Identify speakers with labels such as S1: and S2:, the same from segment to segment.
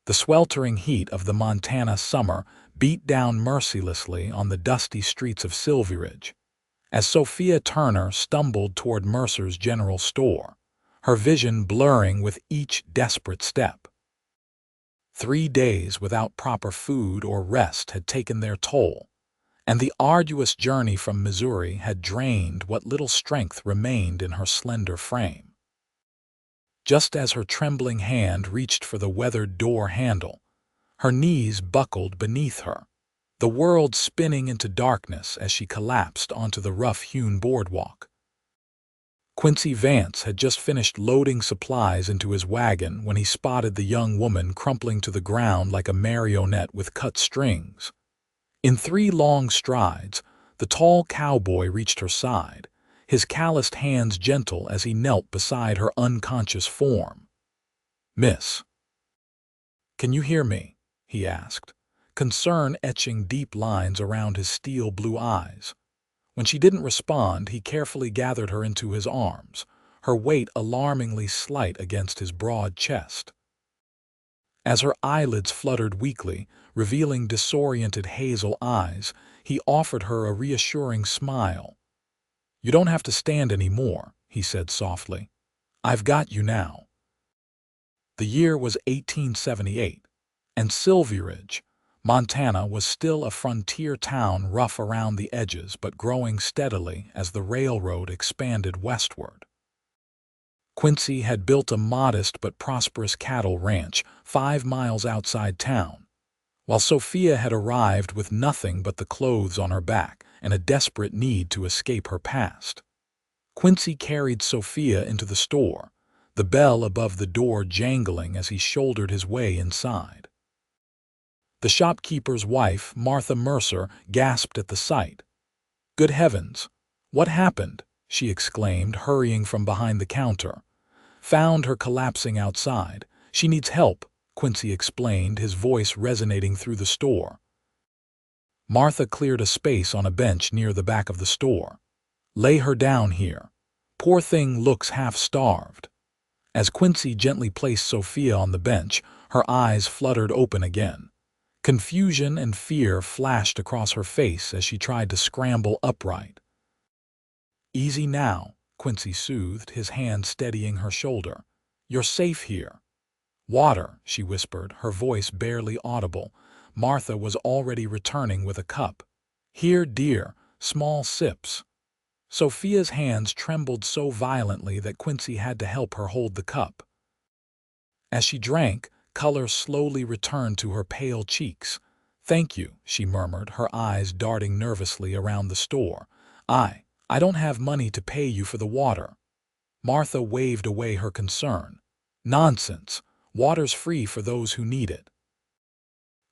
S1: The sweltering heat of the Montana summer beat down mercilessly on the dusty streets of Sylvie Ridge. As Sophia Turner stumbled toward Mercer's general store, her vision blurring with each desperate step. 3 days without proper food or rest had taken their toll, and the arduous journey from Missouri had drained what little strength remained in her slender frame. Just as her trembling hand reached for the weathered door handle, her knees buckled beneath her, the world spinning into darkness as she collapsed onto the rough-hewn boardwalk. Quincy Vance had just finished loading supplies into his wagon when he spotted the young woman crumpling to the ground like a marionette with cut strings. In 3 long strides, the tall cowboy reached her side, his calloused hands gentle as he knelt beside her unconscious form. "Miss, can you hear me?" he asked, concern etching deep lines around his steel-blue eyes. When she didn't respond, he carefully gathered her into his arms, her weight alarmingly slight against his broad chest. As her eyelids fluttered weakly, revealing disoriented hazel eyes, he offered her a reassuring smile. "You don't have to stand anymore," he said softly. "I've got you now." The year was 1878, and Sylvie Ridge, Montana, was still a frontier town rough around the edges but growing steadily as the railroad expanded westward. Quincy had built a modest but prosperous cattle ranch 5 miles outside town, while Sophia had arrived with nothing but the clothes on her back and a desperate need to escape her past. Quincy carried Sophia into the store, the bell above the door jangling as he shouldered his way inside. The shopkeeper's wife, Martha Mercer, gasped at the sight. "Good heavens! What happened?" she exclaimed, hurrying from behind the counter. "Found her collapsing outside. She needs help," Quincy explained, his voice resonating through the store. Martha cleared a space on a bench near the back of the store. "Lay her down here. Poor thing looks half-starved." As Quincy gently placed Sophia on the bench, her eyes fluttered open again. Confusion and fear flashed across her face as she tried to scramble upright. "Easy now," Quincy soothed, his hand steadying her shoulder. "You're safe here." "Water," she whispered, her voice barely audible. Martha was already returning with a cup. "Here, dear, small sips." Sophia's hands trembled so violently that Quincy had to help her hold the cup. As she drank, color slowly returned to her pale cheeks. "Thank you," she murmured, her eyes darting nervously around the store. I don't have money to pay you for the water." Martha waved away her concern. "Nonsense. Water's free for those who need it."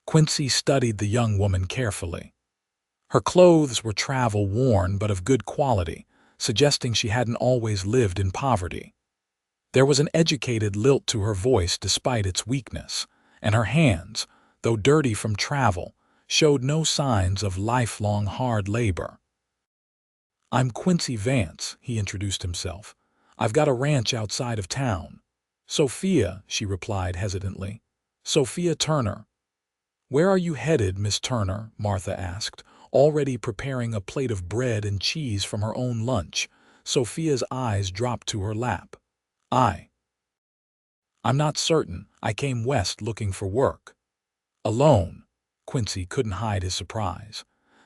S1: Quincy studied the young woman carefully. Her clothes were travel-worn but of good quality, suggesting she hadn't always lived in poverty. There was an educated lilt to her voice despite its weakness, and her hands, though dirty from travel, showed no signs of lifelong hard labor. "I'm Quincy Vance," he introduced himself. "I've got a ranch outside of town." "Sophia," she replied hesitantly. "Sophia Turner." "Where are you headed, Miss Turner?" Martha asked, already preparing a plate of bread and cheese from her own lunch. Sophia's eyes dropped to her lap. I'm not certain. I came west looking for work." "Alone?" Quincy couldn't hide his surprise.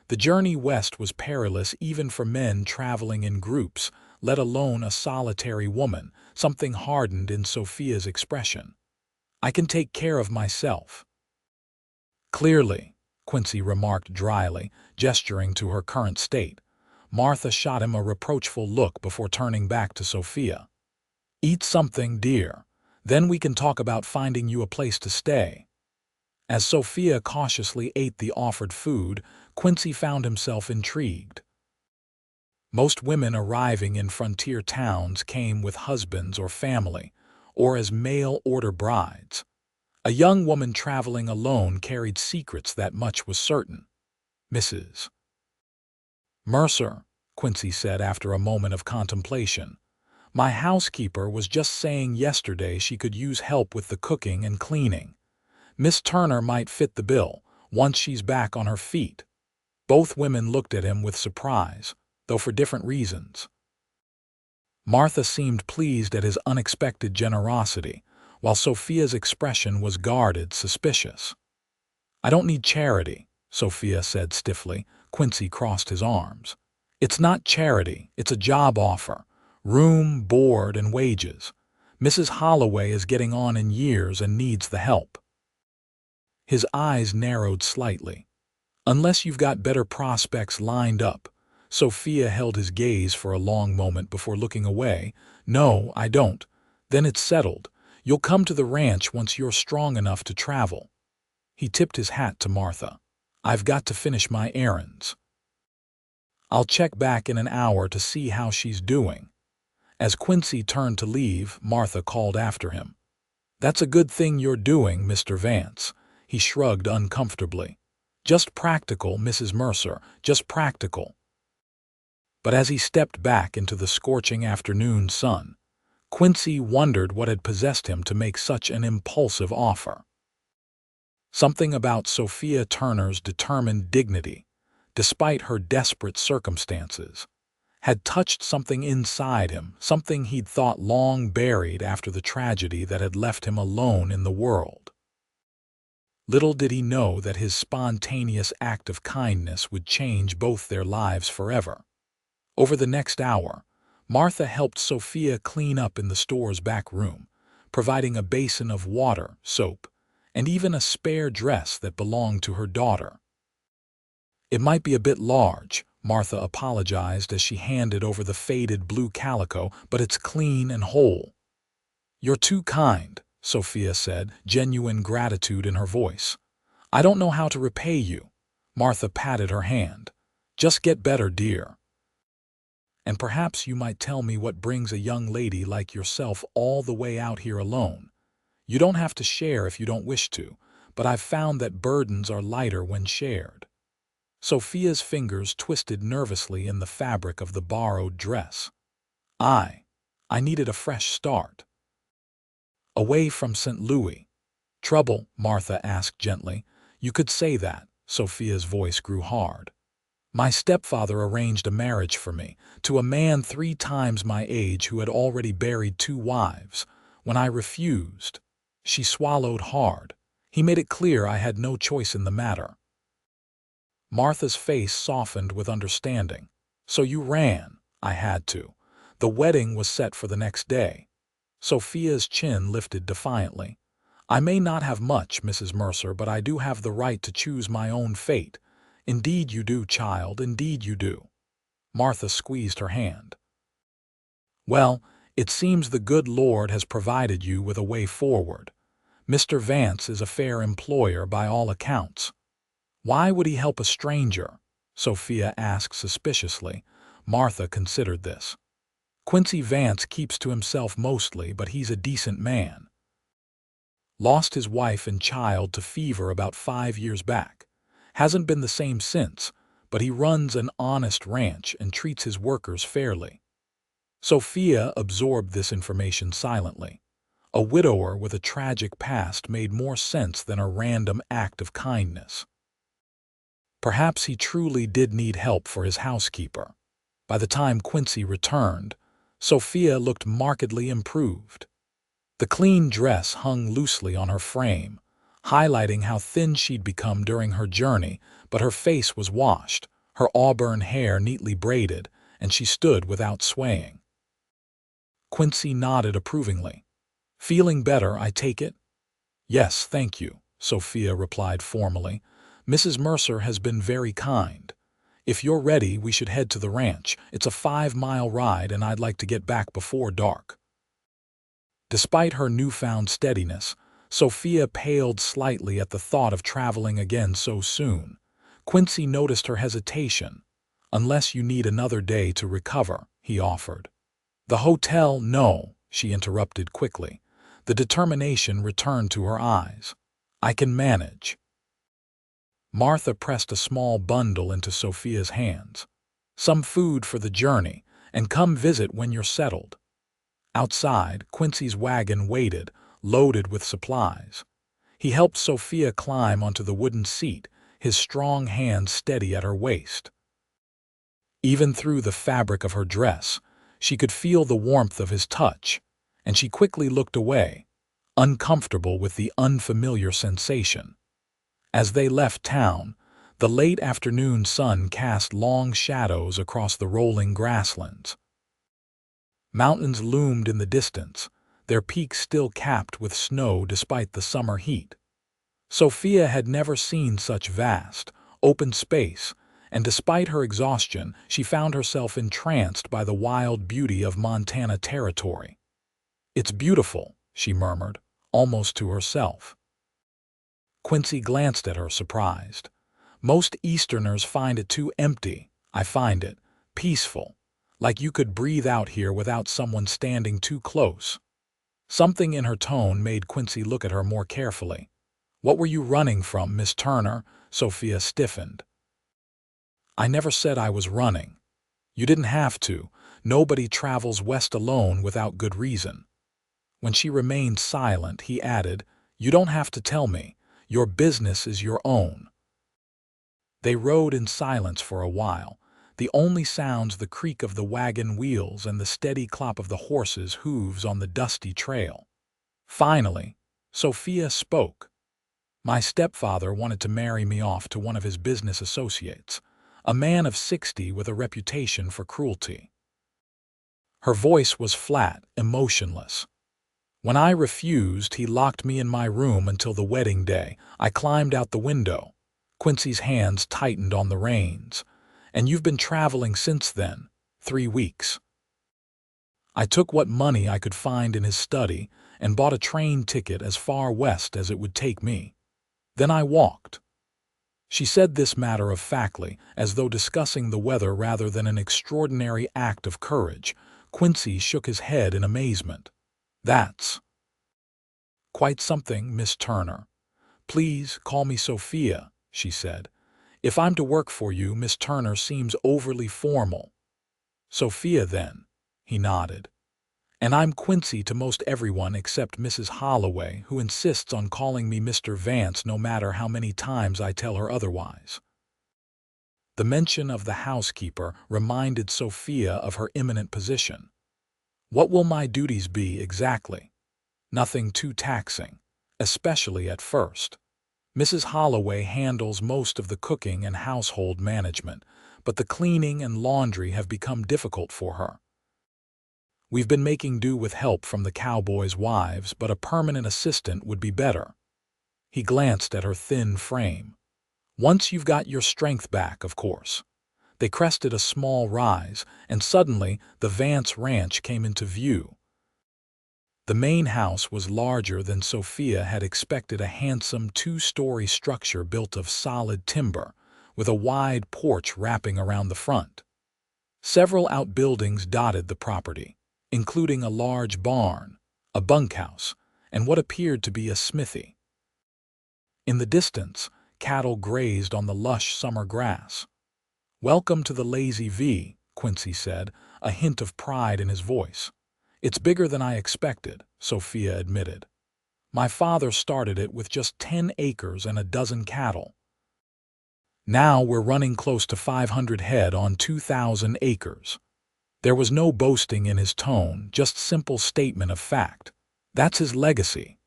S1: The journey west was perilous even for men traveling in groups, let alone a solitary woman, something hardened in Sophia's expression. "I can take care of myself." "Clearly," Quincy remarked dryly, gesturing to her current state. Martha shot him a reproachful look before turning back to Sophia. "Eat something, dear. Then we can talk about finding you a place to stay." As Sophia cautiously ate the offered food, Quincy found himself intrigued. Most women arriving in frontier towns came with husbands or family, or as mail-order brides. A young woman traveling alone carried secrets, that much was certain. "Mrs. Mercer," Quincy said after a moment of contemplation. "My housekeeper was just saying yesterday she could use help with the cooking and cleaning. Miss Turner might fit the bill, once she's back on her feet. Both women looked at him with surprise, though for different reasons. Martha seemed pleased at his unexpected generosity, while Sophia's expression was guarded, suspicious. "I don't need charity," Sophia said stiffly. Quincy crossed his arms. "It's not charity, it's a job offer. Room, board, and wages. Mrs. Holloway is getting on in years and needs the help." His eyes narrowed slightly. "Unless you've got better prospects lined up." Sophia held his gaze for a long moment before looking away. "No, I don't." "Then it's settled. You'll come to the ranch once you're strong enough to travel." He tipped his hat to Martha. "I've got to finish my errands. I'll check back in an hour to see how she's doing." As Quincy turned to leave, Martha called after him. "That's a good thing you're doing, Mr. Vance." He shrugged uncomfortably. "Just practical, Mrs. Mercer, just practical." But as he stepped back into the scorching afternoon sun, Quincy wondered what had possessed him to make such an impulsive offer. Something about Sophia Turner's determined dignity, despite her desperate circumstances, had touched something inside him, something he'd thought long buried after the tragedy that had left him alone in the world. Little did he know that his spontaneous act of kindness would change both their lives forever. Over the next hour, Martha helped Sophia clean up in the store's back room, providing a basin of water, soap, and even a spare dress that belonged to her daughter. "It might be a bit large," Martha apologized as she handed over the faded blue calico, "but it's clean and whole." "You're too kind," Sophia said, genuine gratitude in her voice. "I don't know how to repay you." Martha patted her hand. "Just get better, dear. And perhaps you might tell me what brings a young lady like yourself all the way out here alone. You don't have to share if you don't wish to, but I've found that burdens are lighter when shared." Sophia's fingers twisted nervously in the fabric of the borrowed dress. I needed a fresh start. "Away from St. Louis." "Trouble?" Martha asked gently. "You could say that." Sophia's voice grew hard. "My stepfather arranged a marriage for me, to a man 3 times my age who had already buried 2 wives. When I refused," she swallowed hard, "he made it clear I had no choice in the matter." Martha's face softened with understanding. "So you ran." "I had to. The wedding was set for the next day." Sophia's chin lifted defiantly. "I may not have much, Mrs. Mercer, but I do have the right to choose my own fate." "Indeed you do, child, indeed you do." Martha squeezed her hand. "Well, it seems the good Lord has provided you with a way forward. Mr. Vance is a fair employer by all accounts." "Why would he help a stranger?" Sophia asked suspiciously. Martha considered this. "Quincy Vance keeps to himself mostly, but he's a decent man. Lost his wife and child to fever about 5 years back. Hasn't been the same since, but he runs an honest ranch and treats his workers fairly." Sophia absorbed this information silently. A widower with a tragic past made more sense than a random act of kindness. Perhaps he truly did need help for his housekeeper. By the time Quincy returned, Sophia looked markedly improved. The clean dress hung loosely on her frame, highlighting how thin she'd become during her journey, but her face was washed, her auburn hair neatly braided, and she stood without swaying. Quincy nodded approvingly. "Feeling better, I take it?" "Yes, thank you," Sophia replied formally. "Mrs. Mercer has been very kind. If you're ready, we should head to the ranch. It's a 5-mile ride, and I'd like to get back before dark." Despite her newfound steadiness, Sophia paled slightly at the thought of traveling again so soon. Quincy noticed her hesitation. "Unless you need another day to recover," he offered. "The hotel, no," she interrupted quickly. The determination returned to her eyes. "I can manage." Martha pressed a small bundle into Sophia's hands. "Some food for the journey, and come visit when you're settled." Outside, Quincy's wagon waited, loaded with supplies. He helped Sophia climb onto the wooden seat, his strong hand steady at her waist. Even through the fabric of her dress, she could feel the warmth of his touch, and she quickly looked away, uncomfortable with the unfamiliar sensation. As they left town, the late afternoon sun cast long shadows across the rolling grasslands. Mountains loomed in the distance, their peaks still capped with snow despite the summer heat. Sophia had never seen such vast, open space, and despite her exhaustion, she found herself entranced by the wild beauty of Montana territory. "It's beautiful," she murmured, almost to herself. Quincy glanced at her, surprised. "Most Easterners find it too empty. I find it peaceful, like you could breathe out here without someone standing too close." Something in her tone made Quincy look at her more carefully. "What were you running from, Miss Turner?" Sophia stiffened. "I never said I was running. You didn't have to. Nobody travels west alone without good reason." When she remained silent, he added, "You don't have to tell me. Your business is your own." They rode in silence for a while, the only sounds the creak of the wagon wheels and the steady clop of the horses' hooves on the dusty trail. Finally, Sophia spoke. "My stepfather wanted to marry me off to one of his business associates, a man of 60 with a reputation for cruelty." Her voice was flat, emotionless. "When I refused, he locked me in my room until the wedding day. I climbed out the window." Quincy's hands tightened on the reins. "And you've been traveling since then, 3 weeks. I took what money I could find in his study and bought a train ticket as far west as it would take me. Then I walked." She said this matter-of-factly, as though discussing the weather rather than an extraordinary act of courage. Quincy shook his head in amazement. "That's quite something, Miss Turner. Please call me Sophia," she said. "If I'm to work for you, Miss Turner seems overly formal." "Sophia, then," he nodded. "And I'm Quincy to most everyone except Mrs. Holloway, who insists on calling me Mr. Vance no matter how many times I tell her otherwise." The mention of the housekeeper reminded Sophia of her imminent position. "What will my duties be exactly?" "Nothing too taxing, especially at first. Mrs. Holloway handles most of the cooking and household management, but the cleaning and laundry have become difficult for her. We've been making do with help from the Cowboys' wives, but a permanent assistant would be better." He glanced at her thin frame. "Once you've got your strength back, of course." They crested a small rise, and suddenly the Vance ranch came into view. The main house was larger than Sophia had expected, a handsome 2-story structure built of solid timber, with a wide porch wrapping around the front. Several outbuildings dotted the property, including a large barn, a bunkhouse, and what appeared to be a smithy. In the distance, cattle grazed on the lush summer grass. "Welcome to the Lazy V," Quincy said, a hint of pride in his voice. "It's bigger than I expected," Sophia admitted. "My father started it with just 10 acres and a dozen cattle. Now we're running close to 500 head on 2,000 acres. There was no boasting in his tone, just simple statement of fact. That's his legacy.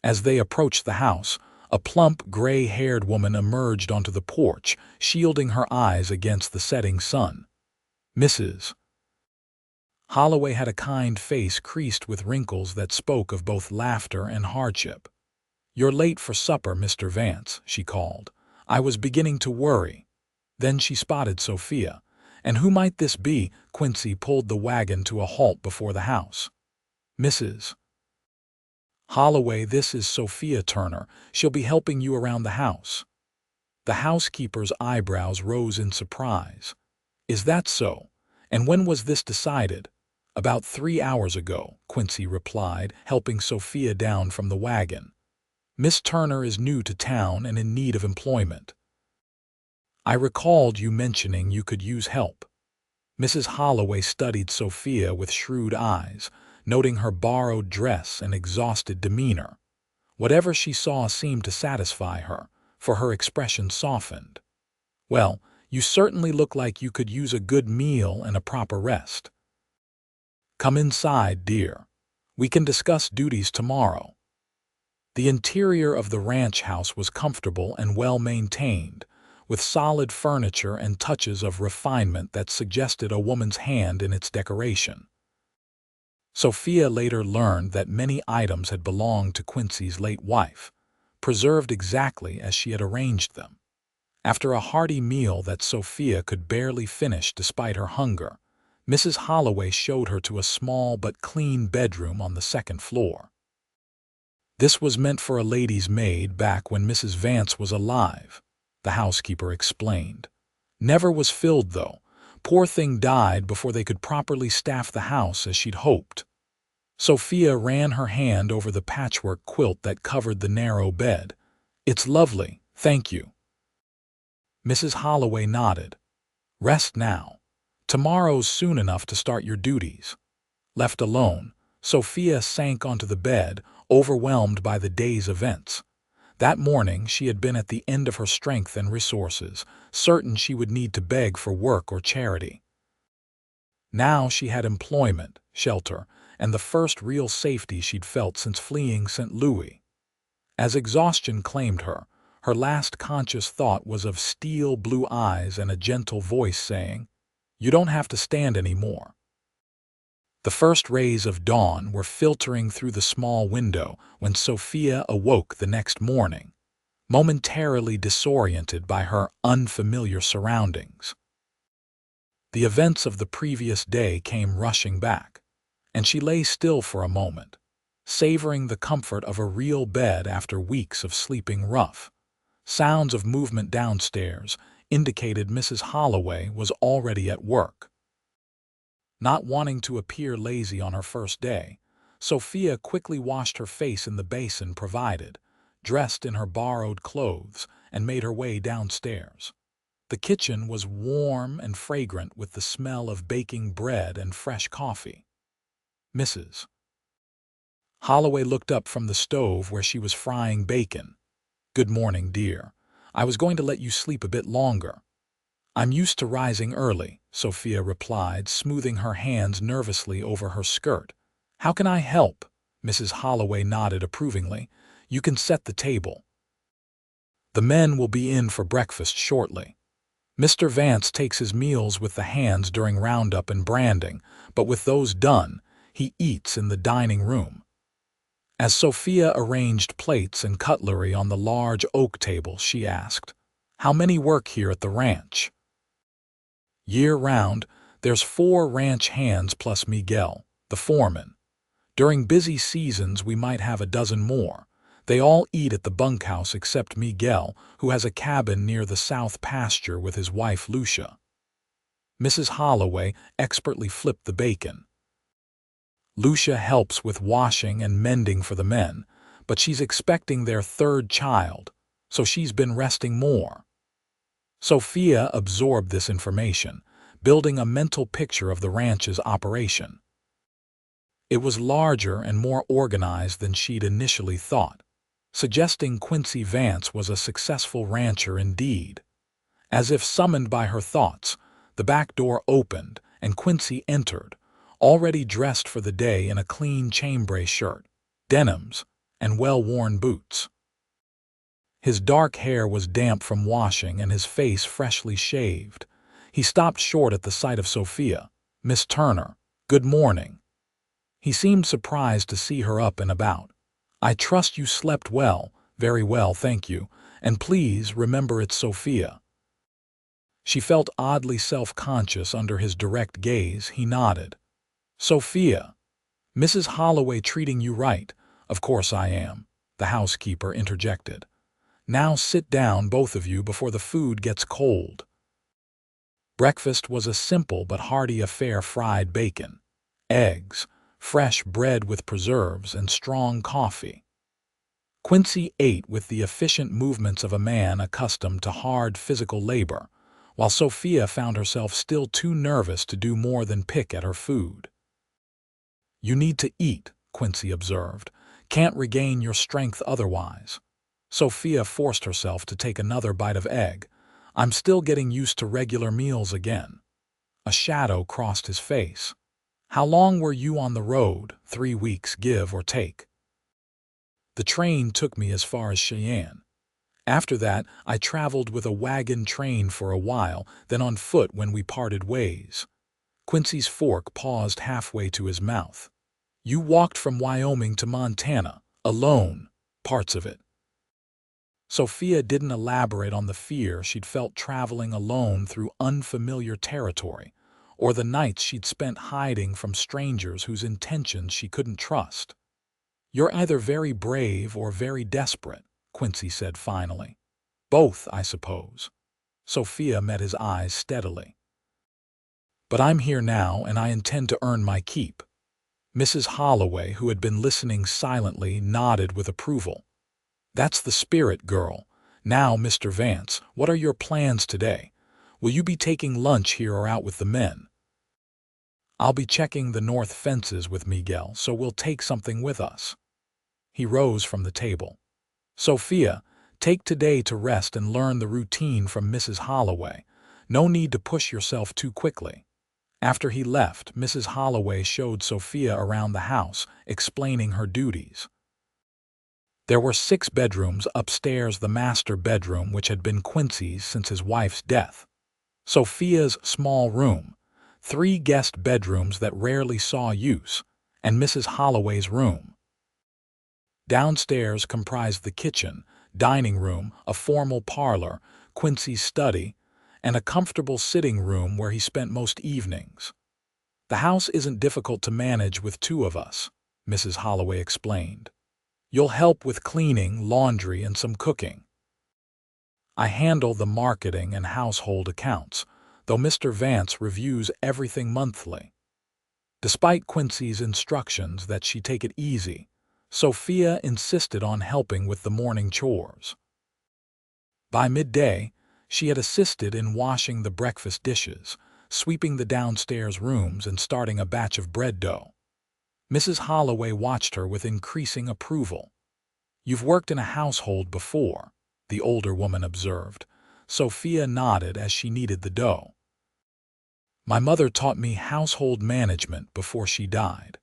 S1: As they approached the house, a plump, gray-haired woman emerged onto the porch, shielding her eyes against the setting sun. Mrs. Holloway had a kind face creased with wrinkles that spoke of both laughter and hardship. "You're late for supper, Mr. Vance," she called. "I was beginning to worry." Then she spotted Sophia. "And who might this be?" Quincy pulled the wagon to a halt before the house. "Mrs. Holloway, this is Sophia Turner. She'll be helping you around the house." The housekeeper's eyebrows rose in surprise. "Is that so? And when was this decided?" "About 3 hours ago," Quincy replied, helping Sophia down from the wagon. "Miss Turner is new to town and in need of employment. I recalled you mentioning you could use help." Mrs. Holloway studied Sophia with shrewd eyes, noting her borrowed dress and exhausted demeanor. Whatever she saw seemed to satisfy her, for her expression softened. "Well, you certainly look like you could use a good meal and a proper rest. Come inside, dear. We can discuss duties tomorrow." The interior of the ranch house was comfortable and well-maintained, with solid furniture and touches of refinement that suggested a woman's hand in its decoration. Sophia later learned that many items had belonged to Quincy's late wife, preserved exactly as she had arranged them. After a hearty meal that Sophia could barely finish despite her hunger, Mrs. Holloway showed her to a small but clean bedroom on the second floor. "This was meant for a lady's maid back when Mrs. Vance was alive," the housekeeper explained. "Never was filled, though. Poor thing died before they could properly staff the house as she'd hoped." Sophia ran her hand over the patchwork quilt that covered the narrow bed. "It's lovely, thank you." Mrs. Holloway nodded. "Rest now. Tomorrow's soon enough to start your duties." Left alone, Sophia sank onto the bed, overwhelmed by the day's events. That morning she had been at the end of her strength and resources, certain she would need to beg for work or charity. Now she had employment, shelter, and the first real safety she'd felt since fleeing St. Louis. As exhaustion claimed her, her last conscious thought was of steel blue eyes and a gentle voice saying, "You don't have to stand anymore." The first rays of dawn were filtering through the small window when Sophia awoke the next morning, momentarily disoriented by her unfamiliar surroundings. The events of the previous day came rushing back, and she lay still for a moment, savoring the comfort of a real bed after weeks of sleeping rough. Sounds of movement downstairs indicated Mrs. Holloway was already at work. Not wanting to appear lazy on her first day, Sophia quickly washed her face in the basin provided, dressed in her borrowed clothes, and made her way downstairs. The kitchen was warm and fragrant with the smell of baking bread and fresh coffee. Mrs. Holloway looked up from the stove where she was frying bacon. "Good morning, dear. I was going to let you sleep a bit longer." "I'm used to rising early," Sophia replied, smoothing her hands nervously over her skirt. "How can I help?" Mrs. Holloway nodded approvingly. "You can set the table. The men will be in for breakfast shortly. Mr. Vance takes his meals with the hands during roundup and branding, but with those done, he eats in the dining room." As Sophia arranged plates and cutlery on the large oak table, she asked, "How many work here at the ranch?" "Year-round, there's 4 ranch hands plus Miguel, the foreman. During busy seasons we might have a dozen more. They all eat at the bunkhouse except Miguel, who has a cabin near the south pasture with his wife Lucia." Mrs. Holloway expertly flipped the bacon. "Lucia helps with washing and mending for the men, but she's expecting their 3rd child, so she's been resting more." Sophia absorbed this information, building a mental picture of the ranch's operation. It was larger and more organized than she'd initially thought, suggesting Quincy Vance was a successful rancher indeed. As if summoned by her thoughts, the back door opened and Quincy entered, already dressed for the day in a clean chambray shirt, denims, and well-worn boots. His dark hair was damp from washing and his face freshly shaved. He stopped short at the sight of Sophia. "Miss Turner, good morning." He seemed surprised to see her up and about. "I trust you slept well." "Very well, thank you. And please remember it's Sophia." She felt oddly self-conscious under his direct gaze. He nodded. "Sophia, Mrs. Holloway treating you right?" "Of course I am," the housekeeper interjected. "Now sit down, both of you, before the food gets cold." Breakfast was a simple but hearty affair: fried bacon, eggs, fresh bread with preserves, and strong coffee. Quincy ate with the efficient movements of a man accustomed to hard physical labor, while Sophia found herself still too nervous to do more than pick at her food. "You need to eat," Quincy observed, Can't regain your strength otherwise. Sophia forced herself to take another bite of egg. I'm still getting used to regular meals again. A shadow crossed his face. How long were you on the road? 3 weeks, give or take. The train took me as far as Cheyenne. After that, I traveled with a wagon train for a while, then on foot when we parted ways. Quincy's fork paused halfway to his mouth. You walked from Wyoming to Montana, alone, parts of it. Sophia didn't elaborate on the fear she'd felt traveling alone through unfamiliar territory, or the nights she'd spent hiding from strangers whose intentions she couldn't trust. You're either very brave or very desperate, Quincy said finally. Both, I suppose. Sophia met his eyes steadily. But I'm here now, and I intend to earn my keep. Mrs. Holloway, who had been listening silently, nodded with approval. That's the spirit, girl. Now, Mr. Vance, what are your plans today? Will you be taking lunch here or out with the men? I'll be checking the north fences with Miguel, so we'll take something with us. He rose from the table. Sophia, take today to rest and learn the routine from Mrs. Holloway. No need to push yourself too quickly. After he left, Mrs. Holloway showed Sophia around the house, explaining her duties. There were 6 bedrooms upstairs, the master bedroom, which had been Quincy's since his wife's death. Sophia's small room, 3 guest bedrooms that rarely saw use, and Mrs. Holloway's room. Downstairs comprised the kitchen, dining room, a formal parlor, Quincy's study, and a comfortable sitting room where he spent most evenings. The house isn't difficult to manage with 2 of us, Mrs. Holloway explained. You'll help with cleaning, laundry, and some cooking. I handle the marketing and household accounts, though Mr. Vance reviews everything monthly. Despite Quincy's instructions that she take it easy, Sophia insisted on helping with the morning chores. By midday, she had assisted in washing the breakfast dishes, sweeping the downstairs rooms, and starting a batch of bread dough. Mrs. Holloway watched her with increasing approval. You've worked in a household before, the older woman observed. Sophia nodded as she kneaded the dough. My mother taught me household management before she died.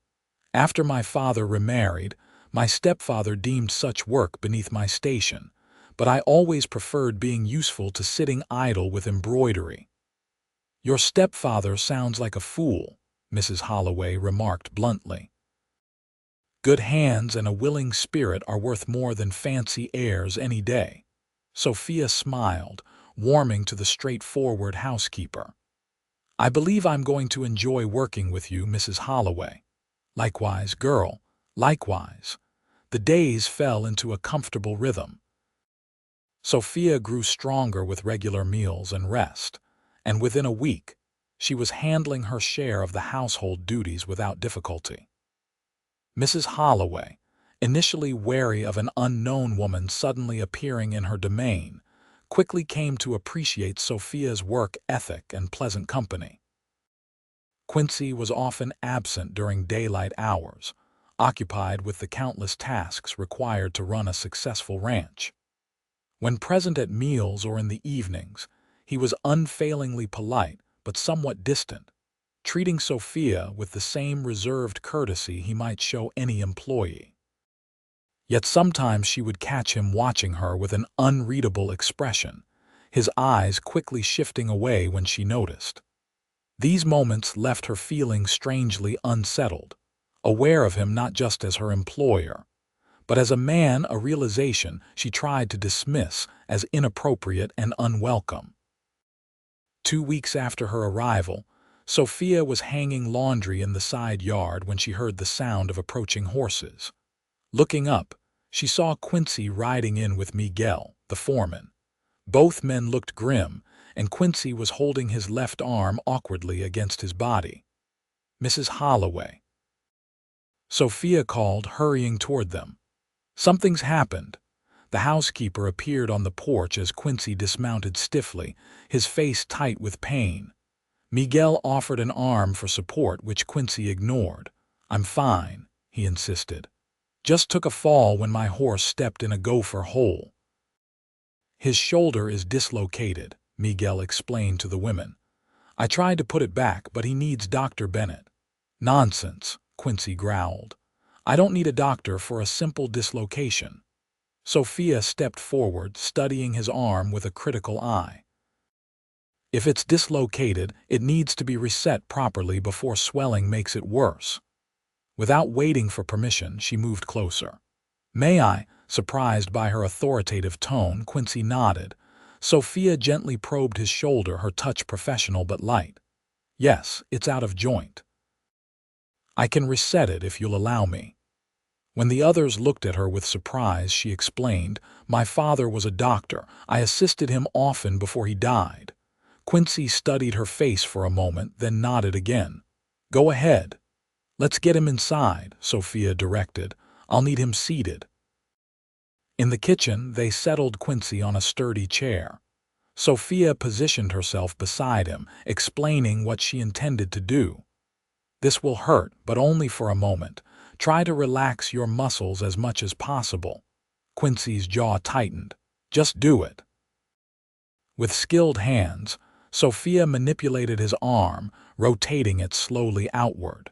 S1: After my father remarried, my stepfather deemed such work beneath my station, but I always preferred being useful to sitting idle with embroidery. Your stepfather sounds like a fool, Mrs. Holloway remarked bluntly. Good hands and a willing spirit are worth more than fancy airs any day. Sophia smiled, warming to the straightforward housekeeper. I believe I'm going to enjoy working with you, Mrs. Holloway. Likewise, girl, likewise. The days fell into a comfortable rhythm. Sophia grew stronger with regular meals and rest, and within a week, she was handling her share of the household duties without difficulty. Mrs. Holloway, initially wary of an unknown woman suddenly appearing in her domain, quickly came to appreciate Sophia's work ethic and pleasant company. Quincy was often absent during daylight hours, occupied with the countless tasks required to run a successful ranch. When present at meals or in the evenings, he was unfailingly polite but somewhat distant, treating Sophia with the same reserved courtesy he might show any employee. Yet sometimes she would catch him watching her with an unreadable expression, his eyes quickly shifting away when she noticed. These moments left her feeling strangely unsettled, aware of him not just as her employer, but as a man, a realization she tried to dismiss as inappropriate and unwelcome. 2 weeks after her arrival, Sophia was hanging laundry in the side yard when she heard the sound of approaching horses. Looking up, she saw Quincy riding in with Miguel, the foreman. Both men looked grim, and Quincy was holding his left arm awkwardly against his body. Mrs. Holloway. Sophia called, hurrying toward them. Something's happened. The housekeeper appeared on the porch as Quincy dismounted stiffly, his face tight with pain. Miguel offered an arm for support, which Quincy ignored. I'm fine, he insisted. Just took a fall when my horse stepped in a gopher hole. His shoulder is dislocated, Miguel explained to the women. I tried to put it back, but he needs Dr. Bennett. Nonsense, Quincy growled. I don't need a doctor for a simple dislocation. Sophia stepped forward, studying his arm with a critical eye. If it's dislocated, it needs to be reset properly before swelling makes it worse. Without waiting for permission, she moved closer. May I? Surprised by her authoritative tone, Quincy nodded. Sophia gently probed his shoulder, her touch professional but light. Yes, it's out of joint. I can reset it if you'll allow me. When the others looked at her with surprise, she explained, My father was a doctor. I assisted him often before he died. Quincy studied her face for a moment, then nodded again. Go ahead. Let's get him inside, Sophia directed. I'll need him seated. In the kitchen, they settled Quincy on a sturdy chair. Sophia positioned herself beside him, explaining what she intended to do. This will hurt, but only for a moment. Try to relax your muscles as much as possible. Quincy's jaw tightened. Just do it. With skilled hands, Sophia manipulated his arm, rotating it slowly outward.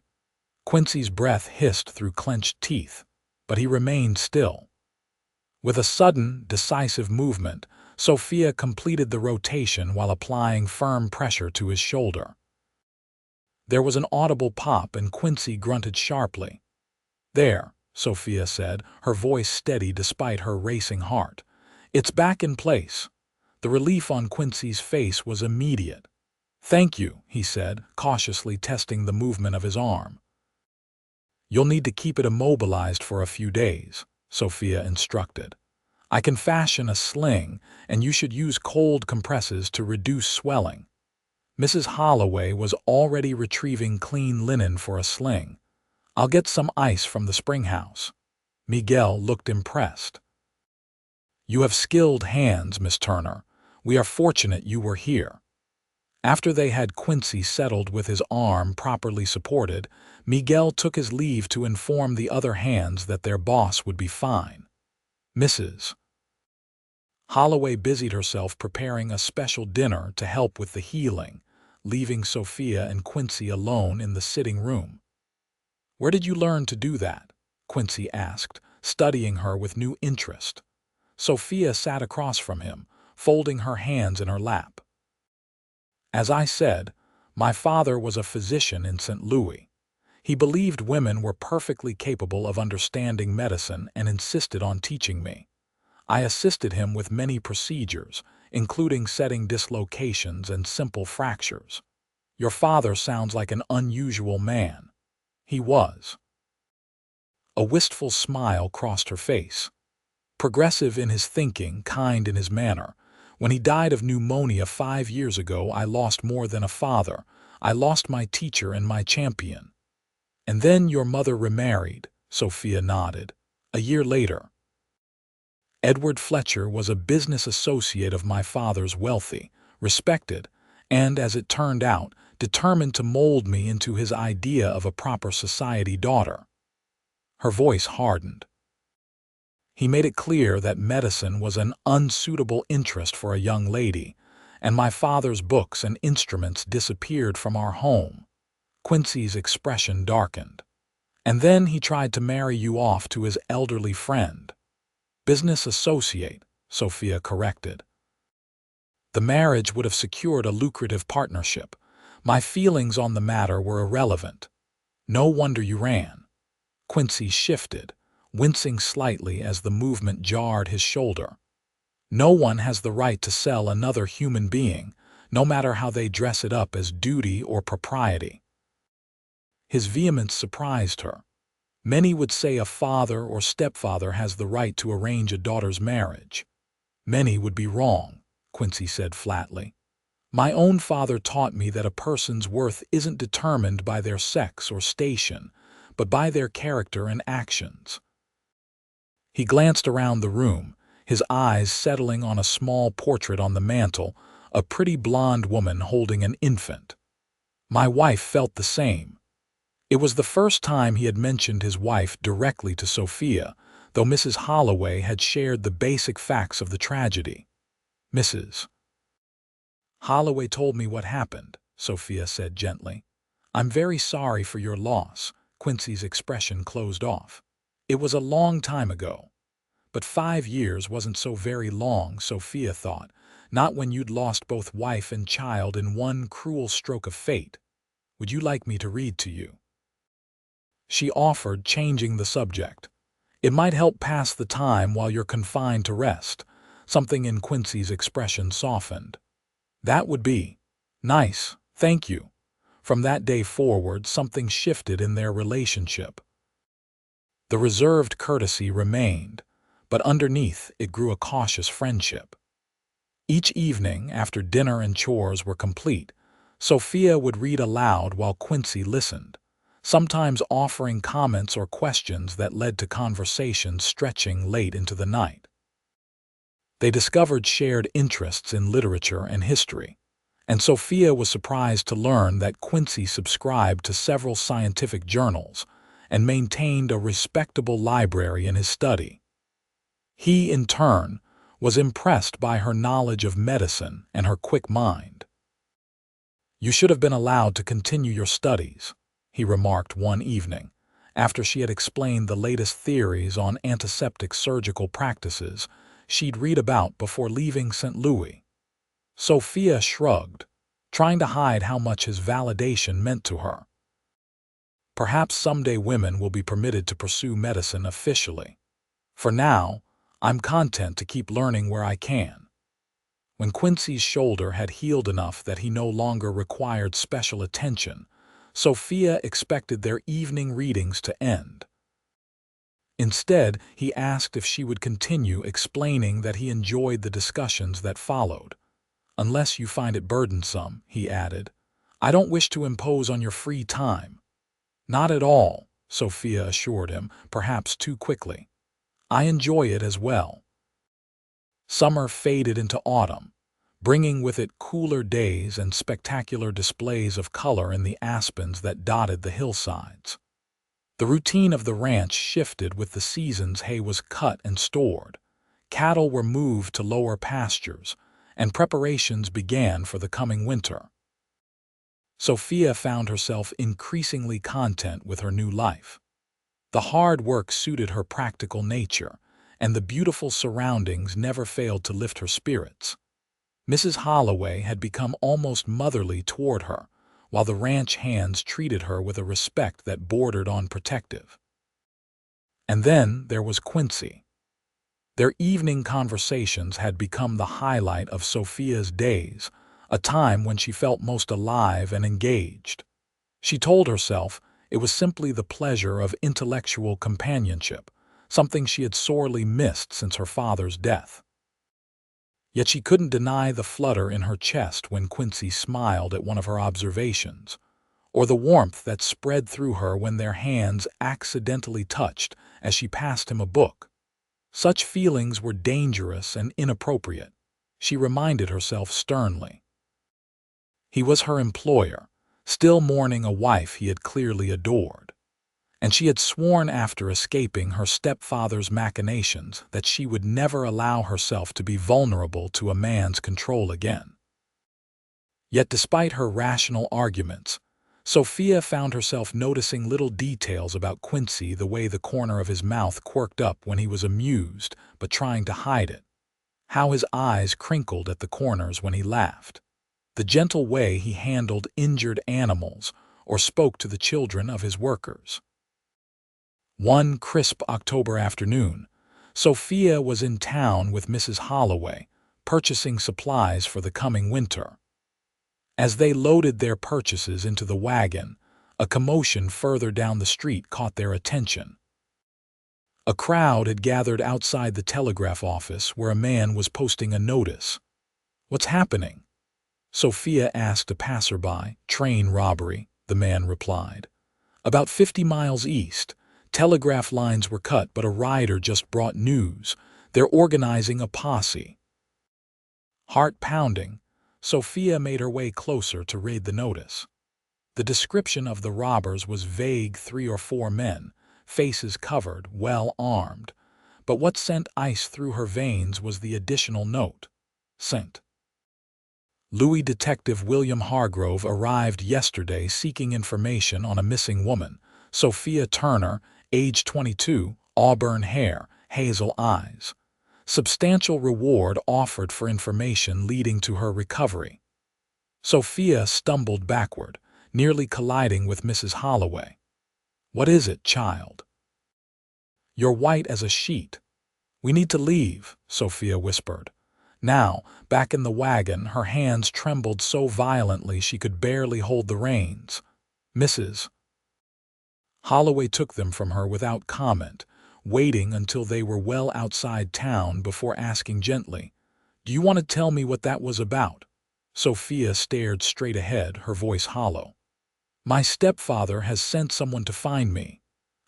S1: Quincy's breath hissed through clenched teeth, but he remained still. With a sudden, decisive movement, Sophia completed the rotation while applying firm pressure to his shoulder. There was an audible pop and Quincy grunted sharply. There, Sophia said, her voice steady despite her racing heart. It's back in place. The relief on Quincy's face was immediate. Thank you, he said, cautiously testing the movement of his arm. You'll need to keep it immobilized for a few days, Sophia instructed. I can fashion a sling, and you should use cold compresses to reduce swelling. Mrs. Holloway was already retrieving clean linen for a sling. I'll get some ice from the springhouse. Miguel looked impressed. You have skilled hands, Miss Turner. We are fortunate you were here. After they had Quincy settled with his arm properly supported, Miguel took his leave to inform the other hands that their boss would be fine. Mrs. Holloway busied herself preparing a special dinner to help with the healing, leaving Sophia and Quincy alone in the sitting room. Where did you learn to do that? Quincy asked, studying her with new interest. Sophia sat across from him, folding her hands in her lap. As I said, my father was a physician in St. Louis. He believed women were perfectly capable of understanding medicine and insisted on teaching me. I assisted him with many procedures, including setting dislocations and simple fractures. Your father sounds like an unusual man. He was. A wistful smile crossed her face. Progressive in his thinking, kind in his manner. When he died of pneumonia 5 years ago, I lost more than a father. I lost my teacher and my champion. And then your mother remarried, Sophia nodded. A year later. Edward Fletcher was a business associate of my father's, wealthy, respected, and, as it turned out, determined to mold me into his idea of a proper society daughter. Her voice hardened. He made it clear that medicine was an unsuitable interest for a young lady, and my father's books and instruments disappeared from our home. Quincy's expression darkened. And then he tried to marry you off to his elderly friend. Business associate, Sophia corrected. The marriage would have secured a lucrative partnership. My feelings on the matter were irrelevant. No wonder you ran. Quincy shifted, wincing slightly as the movement jarred his shoulder. No one has the right to sell another human being, no matter how they dress it up as duty or propriety. His vehemence surprised her. Many would say a father or stepfather has the right to arrange a daughter's marriage. Many would be wrong, Quincy said flatly. My own father taught me that a person's worth isn't determined by their sex or station, but by their character and actions. He glanced around the room, his eyes settling on a small portrait on the mantel, a pretty blonde woman holding an infant. My wife felt the same. It was the first time he had mentioned his wife directly to Sophia, though Mrs. Holloway had shared the basic facts of the tragedy. Mrs. Holloway told me what happened, Sophia said gently. I'm very sorry for your loss. Quincy's expression closed off. It was a long time ago. But 5 years wasn't so very long, Sophia thought, not when you'd lost both wife and child in one cruel stroke of fate. Would you like me to read to you? She offered, changing the subject. It might help pass the time while you're confined to rest. Something in Quincy's expression softened. That would be nice, thank you. From that day forward, something shifted in their relationship. The reserved courtesy remained, but underneath it grew a cautious friendship. Each evening, after dinner and chores were complete, Sophia would read aloud while Quincy listened, sometimes offering comments or questions that led to conversations stretching late into the night. They discovered shared interests in literature and history, and Sophia was surprised to learn that Quincy subscribed to several scientific journals and maintained a respectable library in his study. He, in turn, was impressed by her knowledge of medicine and her quick mind. You should have been allowed to continue your studies, he remarked one evening, after she had explained the latest theories on antiseptic surgical practices she'd read about before leaving St. Louis. Sophia shrugged, trying to hide how much his validation meant to her. Perhaps someday women will be permitted to pursue medicine officially. For now, I'm content to keep learning where I can. When Quincy's shoulder had healed enough that he no longer required special attention, Sophia expected their evening readings to end. Instead, he asked if she would continue, explaining that he enjoyed the discussions that followed. Unless you find it burdensome, he added. I don't wish to impose on your free time. Not at all, Sophia assured him, perhaps too quickly. I enjoy it as well. Summer faded into autumn, bringing with it cooler days and spectacular displays of color in the aspens that dotted the hillsides. The routine of the ranch shifted with the seasons. Hay was cut and stored. Cattle were moved to lower pastures, and preparations began for the coming winter. Sophia found herself increasingly content with her new life. The hard work suited her practical nature, and the beautiful surroundings never failed to lift her spirits. Mrs. Holloway had become almost motherly toward her, while the ranch hands treated her with a respect that bordered on protective. And then there was Quincy. Their evening conversations had become the highlight of Sophia's days, a time when she felt most alive and engaged. She told herself it was simply the pleasure of intellectual companionship, something she had sorely missed since her father's death. Yet she couldn't deny the flutter in her chest when Quincy smiled at one of her observations, or the warmth that spread through her when their hands accidentally touched as she passed him a book. Such feelings were dangerous and inappropriate, she reminded herself sternly. He was her employer, still mourning a wife he had clearly adored, and she had sworn after escaping her stepfather's machinations that she would never allow herself to be vulnerable to a man's control again. Yet despite her rational arguments, Sophia found herself noticing little details about Quincy, the way the corner of his mouth quirked up when he was amused but trying to hide it, how his eyes crinkled at the corners when he laughed, the gentle way he handled injured animals or spoke to the children of his workers. One crisp October afternoon, Sophia was in town with Mrs. Holloway, purchasing supplies for the coming winter. As they loaded their purchases into the wagon, a commotion further down the street caught their attention. A crowd had gathered outside the telegraph office where a man was posting a notice. "What's happening?" Sophia asked a passerby. "Train robbery," the man replied. "About 50 miles east. Telegraph lines were cut, but a rider just brought news. They're organizing a posse." Heart pounding, Sophia made her way closer to read the notice. The description of the robbers was vague: 3 or 4 men, faces covered, well armed. But what sent ice through her veins was the additional note. St. Louis Detective William Hargrove arrived yesterday seeking information on a missing woman, Sophia Turner, age 22, auburn hair, hazel eyes. Substantial reward offered for information leading to her recovery. Sophia stumbled backward, nearly colliding with Mrs. Holloway. "What is it, child?" "You're white as a sheet. We need to leave," Sophia whispered. Now, back in the wagon, her hands trembled so violently she could barely hold the reins. "Mrs. Holloway took them from her without comment, waiting until they were well outside town before asking gently, "Do you want to tell me what that was about?" Sophia stared straight ahead, her voice hollow. "My stepfather has sent someone to find me.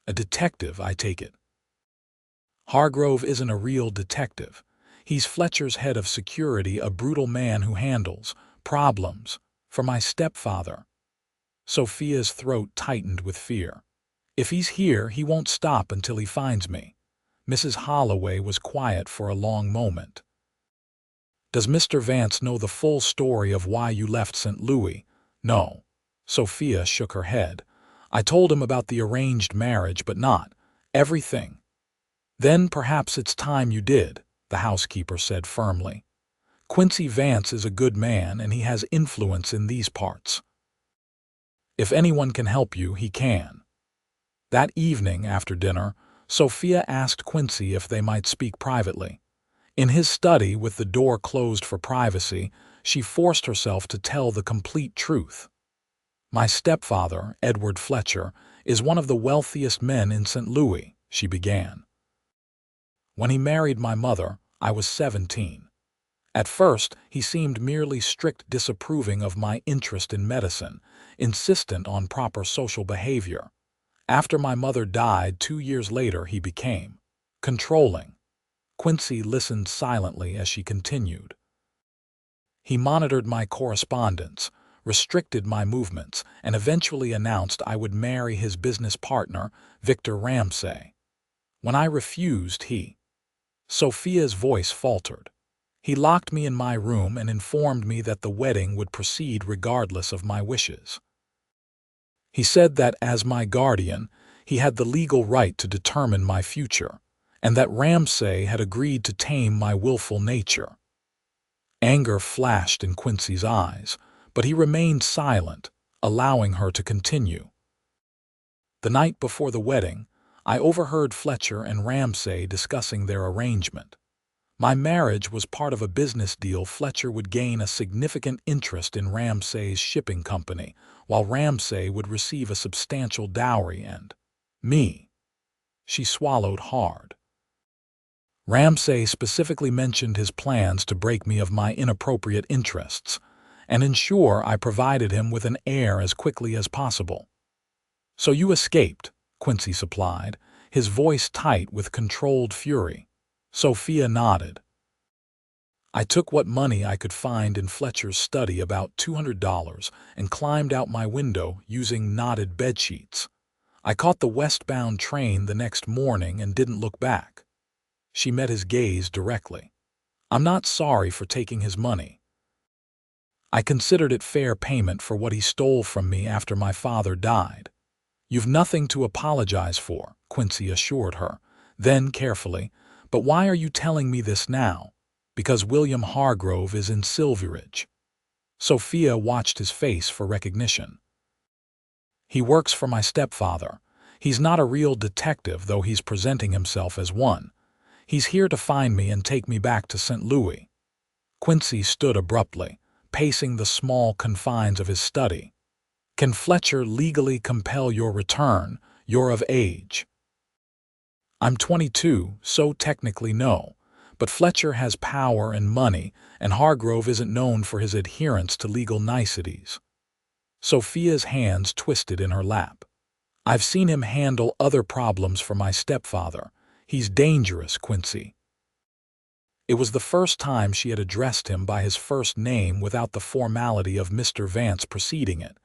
S1: A detective, I take it." "Hargrove isn't a real detective. He's Fletcher's head of security, a brutal man who handles problems for my stepfather." Sophia's throat tightened with fear. "If he's here, he won't stop until he finds me." Mrs. Holloway was quiet for a long moment. "Does Mr. Vance know the full story of why you left St. Louis?" "No." Sophia shook her head. "I told him about the arranged marriage, but not everything." "Then perhaps it's time you did," the housekeeper said firmly. "Quincy Vance is a good man and he has influence in these parts. If anyone can help you, he can." That evening, after dinner, Sophia asked Quincy if they might speak privately. In his study, with the door closed for privacy, she forced herself to tell the complete truth. "My stepfather, Edward Fletcher, is one of the wealthiest men in St. Louis," she began. "When he married my mother, I was 17. At first, he seemed merely strict, disapproving of my interest in medicine, insistent on proper social behavior. After my mother died 2 years later, he became controlling." Quincy listened silently as she continued. "He monitored my correspondence, restricted my movements, and eventually announced I would marry his business partner, Victor Ramsay. When I refused, he—" Sophia's voice faltered. "He locked me in my room and informed me that the wedding would proceed regardless of my wishes. He said that, as my guardian, he had the legal right to determine my future, and that Ramsay had agreed to tame my willful nature." Anger flashed in Quincy's eyes, but he remained silent, allowing her to continue. "The night before the wedding, I overheard Fletcher and Ramsay discussing their arrangement. My marriage was part of a business deal. Fletcher would gain a significant interest in Ramsay's shipping company, while Ramsay would receive a substantial dowry and me." She swallowed hard. "Ramsay specifically mentioned his plans to break me of my inappropriate interests and ensure I provided him with an heir as quickly as possible." "So you escaped," Quincy supplied, his voice tight with controlled fury. Sophia nodded. "I took what money I could find in Fletcher's study, about $200, and climbed out my window using knotted bedsheets. I caught the westbound train the next morning and didn't look back." She met his gaze directly. "I'm not sorry for taking his money. I considered it fair payment for what he stole from me after my father died." "You've nothing to apologize for," Quincy assured her. Then, carefully, "But why are you telling me this now?" "Because William Hargrove is in Silveridge." Sophia watched his face for recognition. "He works for my stepfather. He's not a real detective, though he's presenting himself as one. He's here to find me and take me back to St. Louis." Quincy stood abruptly, pacing the small confines of his study. "Can Fletcher legally compel your return? You're of age." "I'm 22, so technically no. But Fletcher has power and money, and Hargrove isn't known for his adherence to legal niceties." Sophia's hands twisted in her lap. "I've seen him handle other problems for my stepfather. He's dangerous, Quincy." It was the first time she had addressed him by his first name without the formality of Mr. Vance preceding it.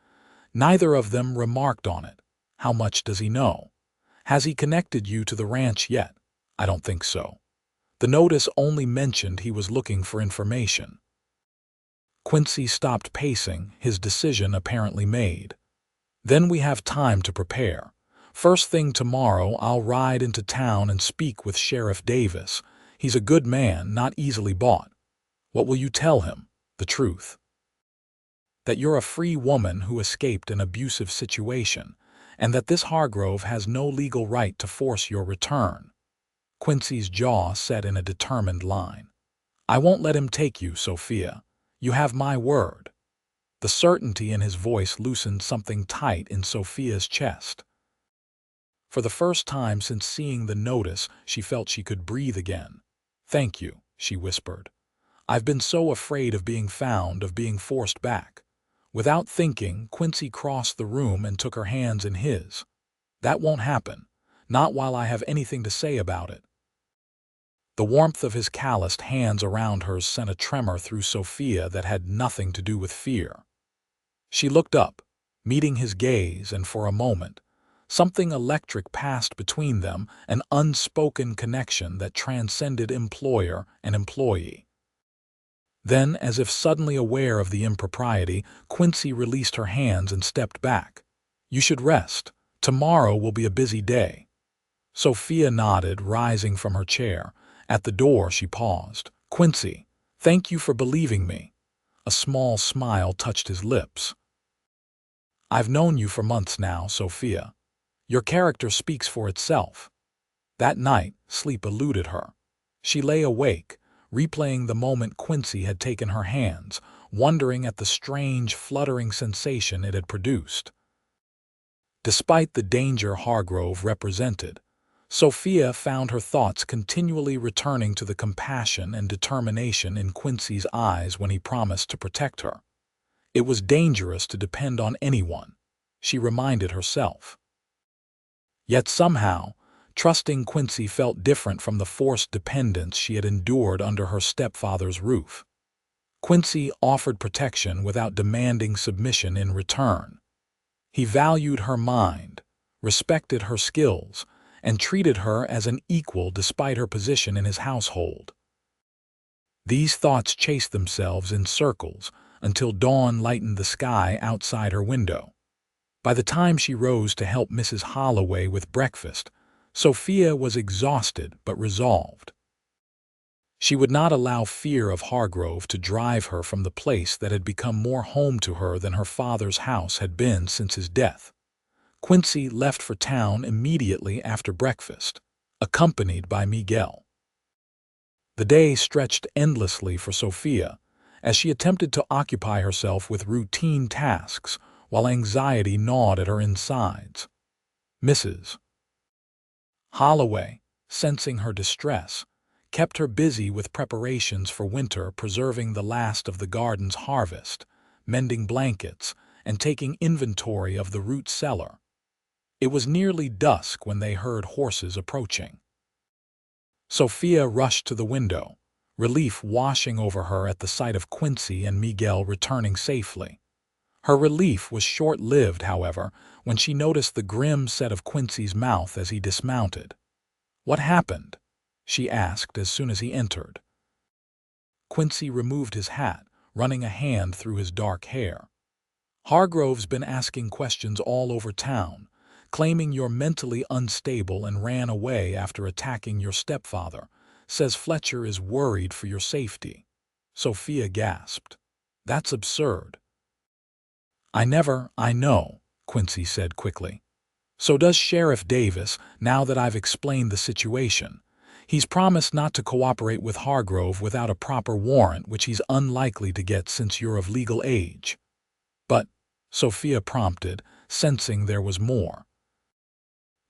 S1: Neither of them remarked on it. How much does he know? Has he connected you to the ranch yet? I don't think so. The notice only mentioned he was looking for information. Quincy stopped pacing, his decision apparently made. Then we have time to prepare. First thing tomorrow, I'll ride into town and speak with Sheriff Davis. He's a good man, not easily bought. What will you tell him? The truth. That you're a free woman who escaped an abusive situation, and that this Hargrove has no legal right to force your return. Quincy's jaw set in a determined line. I won't let him take you, Sophia. You have my word. The certainty in his voice loosened something tight in Sophia's chest. For the first time since seeing the notice, she felt she could breathe again. Thank you, she whispered. I've been so afraid of being found, of being forced back. Without thinking, Quincy crossed the room and took her hands in his. That won't happen. Not while I have anything to say about it. The warmth of his calloused hands around hers sent a tremor through Sophia that had nothing to do with fear. She looked up, meeting his gaze, and for a moment, something electric passed between them, an unspoken connection that transcended employer and employee. Then, as if suddenly aware of the impropriety, Quincy released her hands and stepped back. You should rest. Tomorrow will be a busy day. Sophia nodded, rising from her chair. At the door, she paused. Quincy, thank you for believing me. A small smile touched his lips. I've known you for months now, Sophia. Your character speaks for itself. That night, sleep eluded her. She lay awake, replaying the moment Quincy had taken her hands, wondering at the strange, fluttering sensation it had produced. Despite the danger Hargrove represented, Sophia found her thoughts continually returning to the compassion and determination in Quincy's eyes when he promised to protect her. It was dangerous to depend on anyone, she reminded herself. Yet somehow, trusting Quincy felt different from the forced dependence she had endured under her stepfather's roof. Quincy offered protection without demanding submission in return. He valued her mind, respected her skills, and treated her as an equal despite her position in his household. These thoughts chased themselves in circles until dawn lightened the sky outside her window. By the time she rose to help Mrs. Holloway with breakfast, Sophia was exhausted but resolved. She would not allow fear of Hargrove to drive her from the place that had become more home to her than her father's house had been since his death. Quincy left for town immediately after breakfast, accompanied by Miguel. The day stretched endlessly for Sophia as she attempted to occupy herself with routine tasks while anxiety gnawed at her insides. Mrs. Holloway, sensing her distress, kept her busy with preparations for winter, preserving the last of the garden's harvest, mending blankets, and taking inventory of the root cellar. It was nearly dusk when they heard horses approaching. Sophia rushed to the window, relief washing over her at the sight of Quincy and Miguel returning safely. Her relief was short-lived, however, when she noticed the grim set of Quincy's mouth as he dismounted. "What happened?" she asked as soon as he entered. Quincy removed his hat, running a hand through his dark hair. "Hargrove's been asking questions all over town, claiming you're mentally unstable and ran away after attacking your stepfather. Says Fletcher is worried for your safety." Sophia gasped. "That's absurd." I know," Quincy said quickly. "So does Sheriff Davis, now that I've explained the situation. He's promised not to cooperate with Hargrove without a proper warrant, which he's unlikely to get since you're of legal age." "But," Sophia prompted, sensing there was more.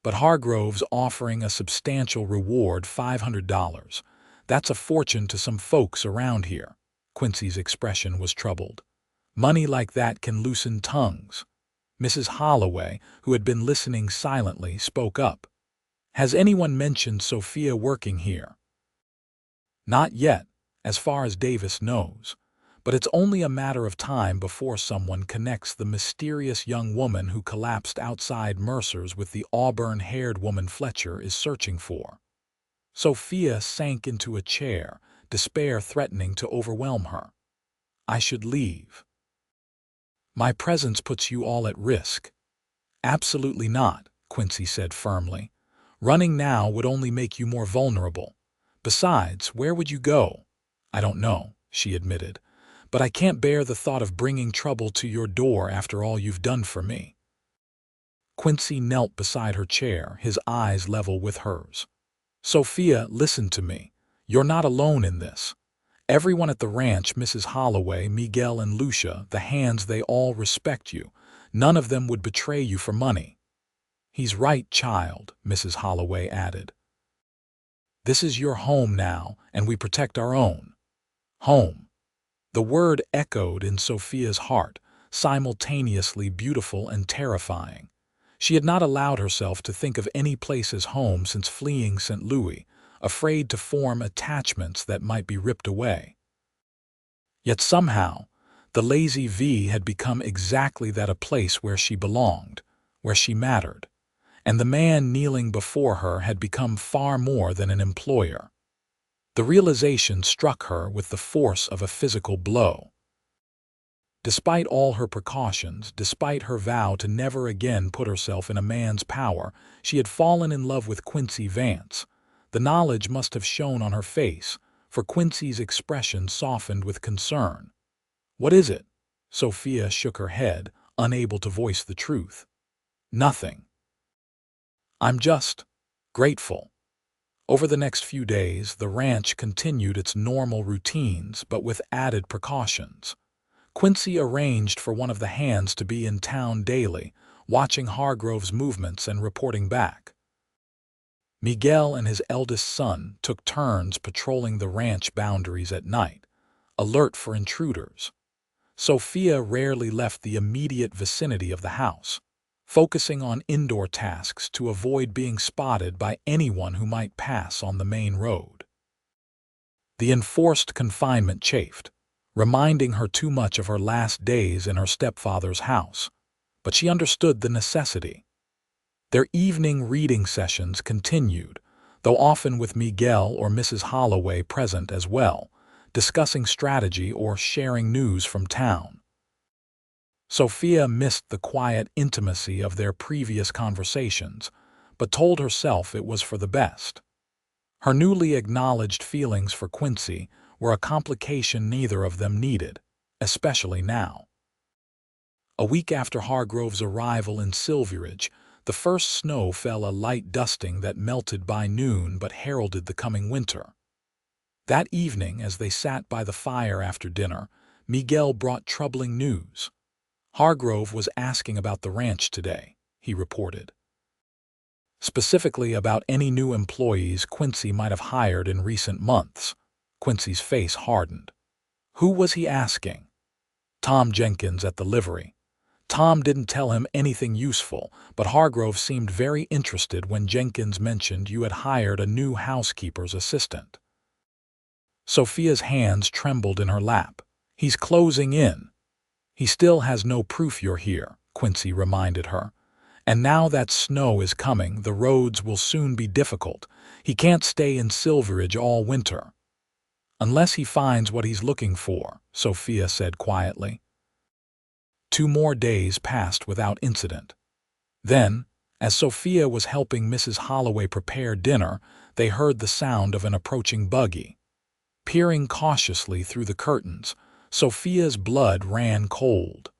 S1: "But Hargrove's offering a substantial reward, $500. That's a fortune to some folks around here." Quincy's expression was troubled. "Money like that can loosen tongues." Mrs. Holloway, who had been listening silently, spoke up. "Has anyone mentioned Sophia working here?" "Not yet, as far as Davis knows. but it's only a matter of time before someone connects the mysterious young woman who collapsed outside Mercer's with the auburn-haired woman Fletcher is searching for. Sophia sank into a chair, despair threatening to overwhelm her. I should leave. My presence puts you all at risk. Absolutely not, Quincy said firmly. Running now would only make you more vulnerable. Besides, where would you go? I don't know, she admitted, but I can't bear the thought of bringing trouble to your door after all you've done for me. Quincy knelt beside her chair, his eyes level with hers. Sophia, listen to me. You're not alone in this. Everyone at the ranch, Mrs. Holloway, Miguel, and Lucia, the hands, they all respect you. None of them would betray you for money. He's right, child, Mrs. Holloway added. This is your home now, and we protect our own. Home. The word echoed in Sophia's heart, simultaneously beautiful and terrifying. She had not allowed herself to think of any place as home since fleeing St. Louis, afraid to form attachments that might be ripped away. Yet somehow, the Lazy V had become exactly that, a place where she belonged, where she mattered, and the man kneeling before her had become far more than an employer. The realization struck her with the force of a physical blow. Despite all her precautions, despite her vow to never again put herself in a man's power, she had fallen in love with Quincy Vance. The knowledge must have shown on her face, for Quincy's expression softened with concern. What is it? Sophia shook her head, unable to voice the truth. Nothing. I'm just grateful. Over the next few days, the ranch continued its normal routines, but with added precautions. Quincy arranged for one of the hands to be in town daily, watching Hargrove's movements and reporting back. Miguel and his eldest son took turns patrolling the ranch boundaries at night, alert for intruders. Sophia rarely left the immediate vicinity of the house, focusing on indoor tasks to avoid being spotted by anyone who might pass on the main road. The enforced confinement chafed, reminding her too much of her last days in her stepfather's house, but she understood the necessity. Their evening reading sessions continued, though often with Miguel or Mrs. Holloway present as well, discussing strategy or sharing news from town. Sophia missed the quiet intimacy of their previous conversations, but told herself it was for the best. Her newly acknowledged feelings for Quincy were a complication neither of them needed, especially now. A week after Hargrove's arrival in Silveridge, the first snow fell, a light dusting that melted by noon but heralded the coming winter. That evening, as they sat by the fire after dinner, Miguel brought troubling news. Hargrove was asking about the ranch today, he reported. Specifically about any new employees Quincy might have hired in recent months. Quincy's face hardened. Who was he asking? Tom Jenkins at the livery. Tom didn't tell him anything useful, but Hargrove seemed very interested when Jenkins mentioned you had hired a new housekeeper's assistant. Sophia's hands trembled in her lap. He's closing in. He still has no proof you're here, Quincy reminded her. And now that snow is coming, the roads will soon be difficult. He can't stay in Silveridge all winter. Unless he finds what he's looking for, Sophia said quietly. 2 more days passed without incident. Then, as Sophia was helping Mrs. Holloway prepare dinner, they heard the sound of an approaching buggy. Peering cautiously through the curtains, Sophia's blood ran cold.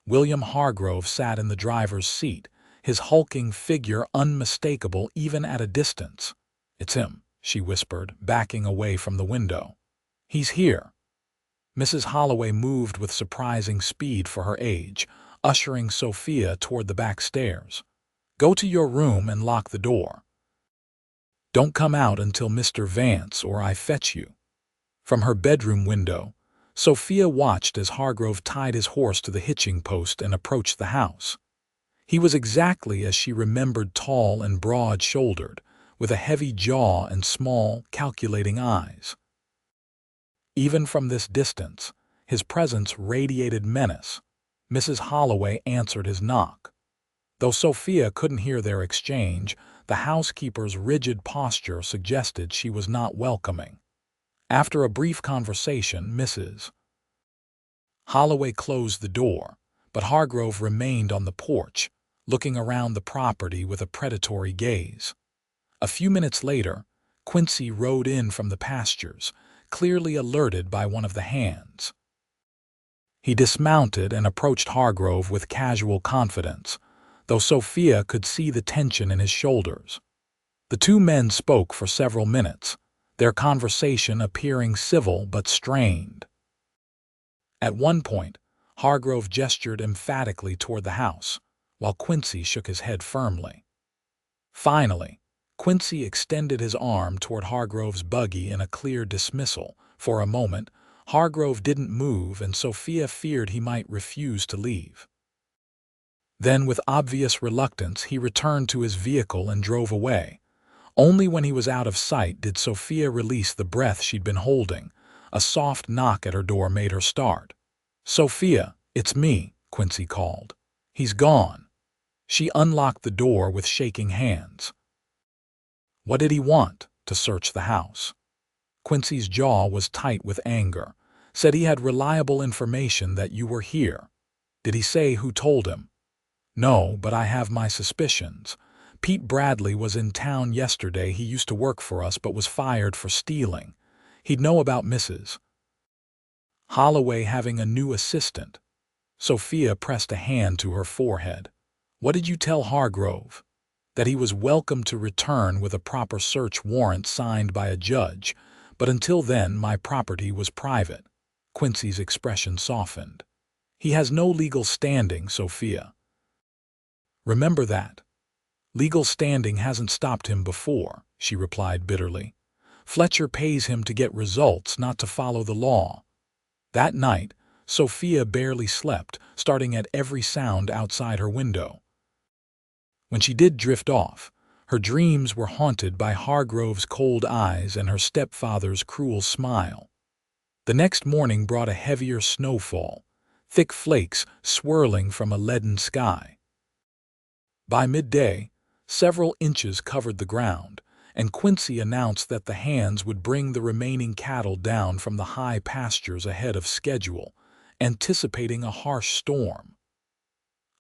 S1: William Hargrove sat in the driver's seat, his hulking figure unmistakable even at a distance. It's him, she whispered, backing away from the window. He's here. Mrs. Holloway moved with surprising speed for her age, ushering Sophia toward the back stairs. Go to your room and lock the door. Don't come out until Mr. Vance or I fetch you. From her bedroom window, Sophia watched as Hargrove tied his horse to the hitching post and approached the house. He was exactly as she remembered, tall and broad-shouldered, with a heavy jaw and small, calculating eyes. Even from this distance, his presence radiated menace. Mrs. Holloway answered his knock. Though Sophia couldn't hear their exchange, the housekeeper's rigid posture suggested she was not welcoming. After a brief conversation, Mrs. Holloway closed the door, but Hargrove remained on the porch, looking around the property with a predatory gaze. A few minutes later, Quincy rode in from the pastures, clearly alerted by one of the hands. He dismounted and approached Hargrove with casual confidence, though Sophia could see the tension in his shoulders. The two men spoke for several minutes, their conversation appearing civil but strained. At one point, Hargrove gestured emphatically toward the house, while Quincy shook his head firmly. Finally, Quincy extended his arm toward Hargrove's buggy in a clear dismissal. For a moment, Hargrove didn't move, and Sophia feared he might refuse to leave. Then, with obvious reluctance, he returned to his vehicle and drove away. Only when he was out of sight did Sophia release the breath she'd been holding. A soft knock at her door made her start. "Sophia, it's me," Quincy called. "He's gone." She unlocked the door with shaking hands. "What did he want?" "To search the house." Quincy's jaw was tight with anger. "Said he had reliable information that you were here." "Did he say who told him?" "No, but I have my suspicions. Pete Bradley was in town yesterday. He used to work for us but was fired for stealing. He'd know about Mrs. Holloway having a new assistant." Sophia pressed a hand to her forehead. "What did you tell Hargrove?" "That he was welcome to return with a proper search warrant signed by a judge, but until then my property was private." Quincy's expression softened. "He has no legal standing, Sophia. Remember that." "Legal standing hasn't stopped him before," she replied bitterly. "Fletcher pays him to get results, not to follow the law." That night, Sophia barely slept, starting at every sound outside her window. When she did drift off, her dreams were haunted by Hargrove's cold eyes and her stepfather's cruel smile. The next morning brought a heavier snowfall, thick flakes swirling from a leaden sky. By midday, several inches covered the ground, and Quincy announced that the hands would bring the remaining cattle down from the high pastures ahead of schedule, anticipating a harsh storm.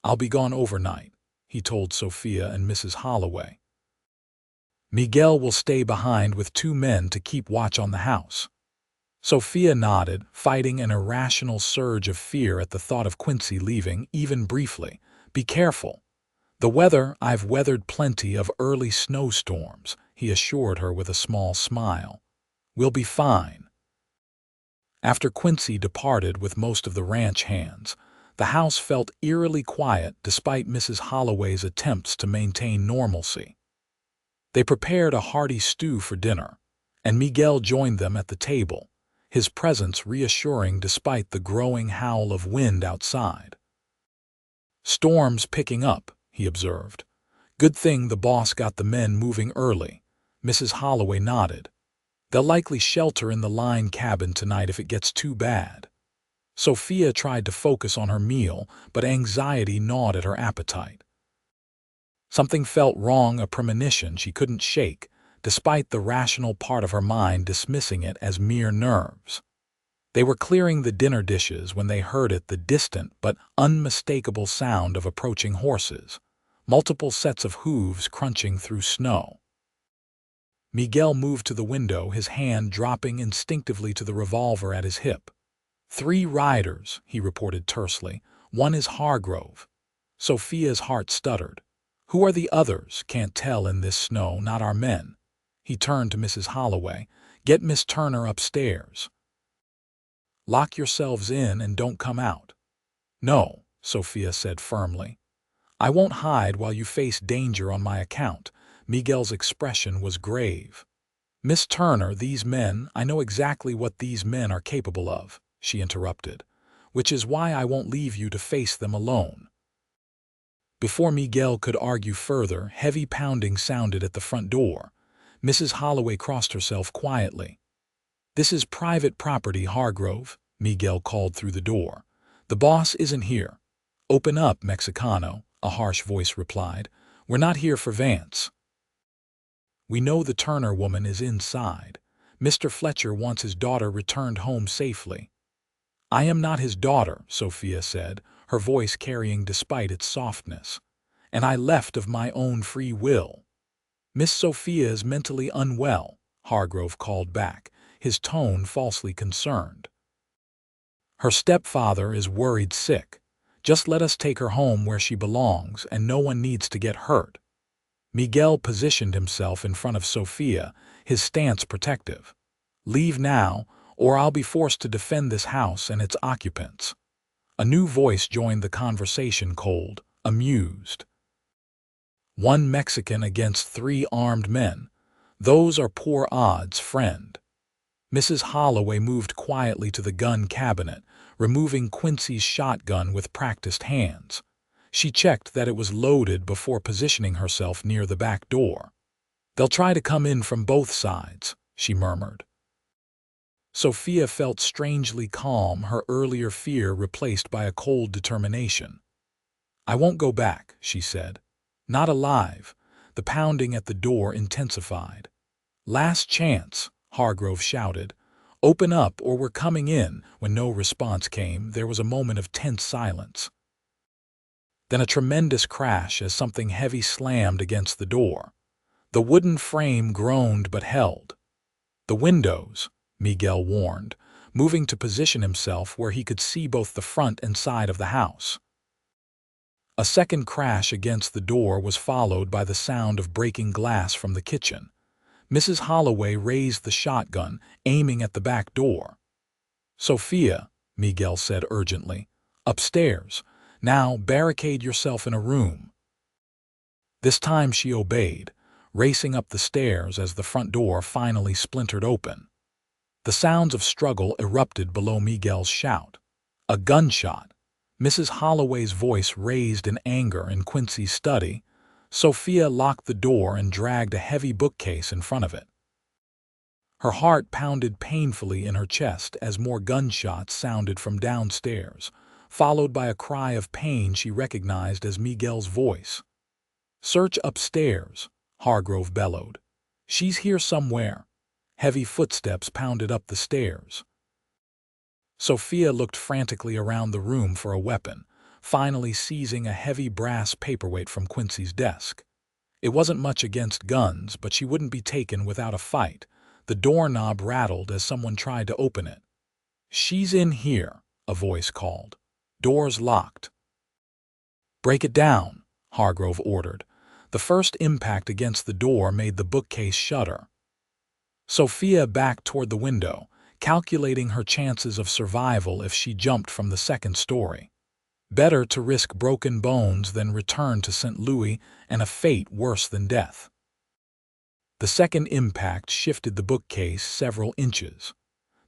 S1: "I'll be gone overnight," he told Sophia and Mrs. Holloway. "Miguel will stay behind with 2 men to keep watch on the house." Sophia nodded, fighting an irrational surge of fear at the thought of Quincy leaving, even briefly. "Be careful." I've weathered plenty of early snowstorms," he assured her with a small smile. "We'll be fine." After Quincy departed with most of the ranch hands, the house felt eerily quiet despite Mrs. Holloway's attempts to maintain normalcy. They prepared a hearty stew for dinner, and Miguel joined them at the table, his presence reassuring despite the growing howl of wind outside. "Storm's picking up," he observed. "Good thing the boss got the men moving early." Mrs. Holloway nodded. "They'll likely shelter in the line cabin tonight if it gets too bad." Sophia tried to focus on her meal, but anxiety gnawed at her appetite. Something felt wrong, a premonition she couldn't shake, despite the rational part of her mind dismissing it as mere nerves. They were clearing the dinner dishes when they heard the distant but unmistakable sound of approaching horses, multiple sets of hooves crunching through snow. Miguel moved to the window, his hand dropping instinctively to the revolver at his hip. "3 riders," he reported tersely. "One is Hargrove." Sophia's heart stuttered. "Who are the others?" "Can't tell in this snow, not our men." He turned to Mrs. Holloway. "Get Miss Turner upstairs. Lock yourselves in and don't come out." "No," Sophia said firmly. "I won't hide while you face danger on my account." Miguel's expression was grave. "Miss Turner, these men, I know exactly what these men are capable of," she interrupted, "which is why I won't leave you to face them alone." Before Miguel could argue further, heavy pounding sounded at the front door. Mrs. Holloway crossed herself quietly. "This is private property, Hargrove," Miguel called through the door. "The boss isn't here." "Open up, Mexicano," a harsh voice replied. "We're not here for Vance. We know the Turner woman is inside. Mr. Fletcher wants his daughter returned home safely." "I am not his daughter," Sophia said, her voice carrying despite its softness. "And I left of my own free will." "Miss Sophia is mentally unwell," Hargrove called back, his tone falsely concerned. "Her stepfather is worried sick. Just let us take her home where she belongs, and no one needs to get hurt." Miguel positioned himself in front of Sophia, his stance protective. "Leave now, or I'll be forced to defend this house and its occupants." A new voice joined the conversation, cold, amused. "One Mexican against 3 armed men. Those are poor odds, friend." Mrs. Holloway moved quietly to the gun cabinet, removing Quincy's shotgun with practiced hands. She checked that it was loaded before positioning herself near the back door. "They'll try to come in from both sides," she murmured. Sophia felt strangely calm, her earlier fear replaced by a cold determination. "I won't go back," she said. "Not alive." The pounding at the door intensified. "Last chance," Hargrove shouted. "Open up or we're coming in." When no response came, there was a moment of tense silence. Then a tremendous crash as something heavy slammed against the door. The wooden frame groaned but held. "The windows," Miguel warned, moving to position himself where he could see both the front and side of the house. A second crash against the door was followed by the sound of breaking glass from the kitchen. Mrs. Holloway raised the shotgun, aiming at the back door. "Sophia," Miguel said urgently, "upstairs. Now barricade yourself in a room." This time she obeyed, racing up the stairs as the front door finally splintered open. The sounds of struggle erupted below Miguel's shout. A gunshot. Mrs. Holloway's voice raised in anger in Quincy's study. Sophia locked the door and dragged a heavy bookcase in front of it. Her heart pounded painfully in her chest as more gunshots sounded from downstairs, followed by a cry of pain she recognized as Miguel's voice. "Search upstairs," Hargrove bellowed. "She's here somewhere." Heavy footsteps pounded up the stairs. Sophia looked frantically around the room for a weapon, finally seizing a heavy brass paperweight from Quincy's desk. It wasn't much against guns, but she wouldn't be taken without a fight. The doorknob rattled as someone tried to open it. "She's in here," a voice called. "Door's locked." "Break it down," Hargrove ordered. The first impact against the door made the bookcase shudder. Sophia backed toward the window, calculating her chances of survival if she jumped from the second story. Better to risk broken bones than return to St. Louis and a fate worse than death. The second impact shifted the bookcase several inches.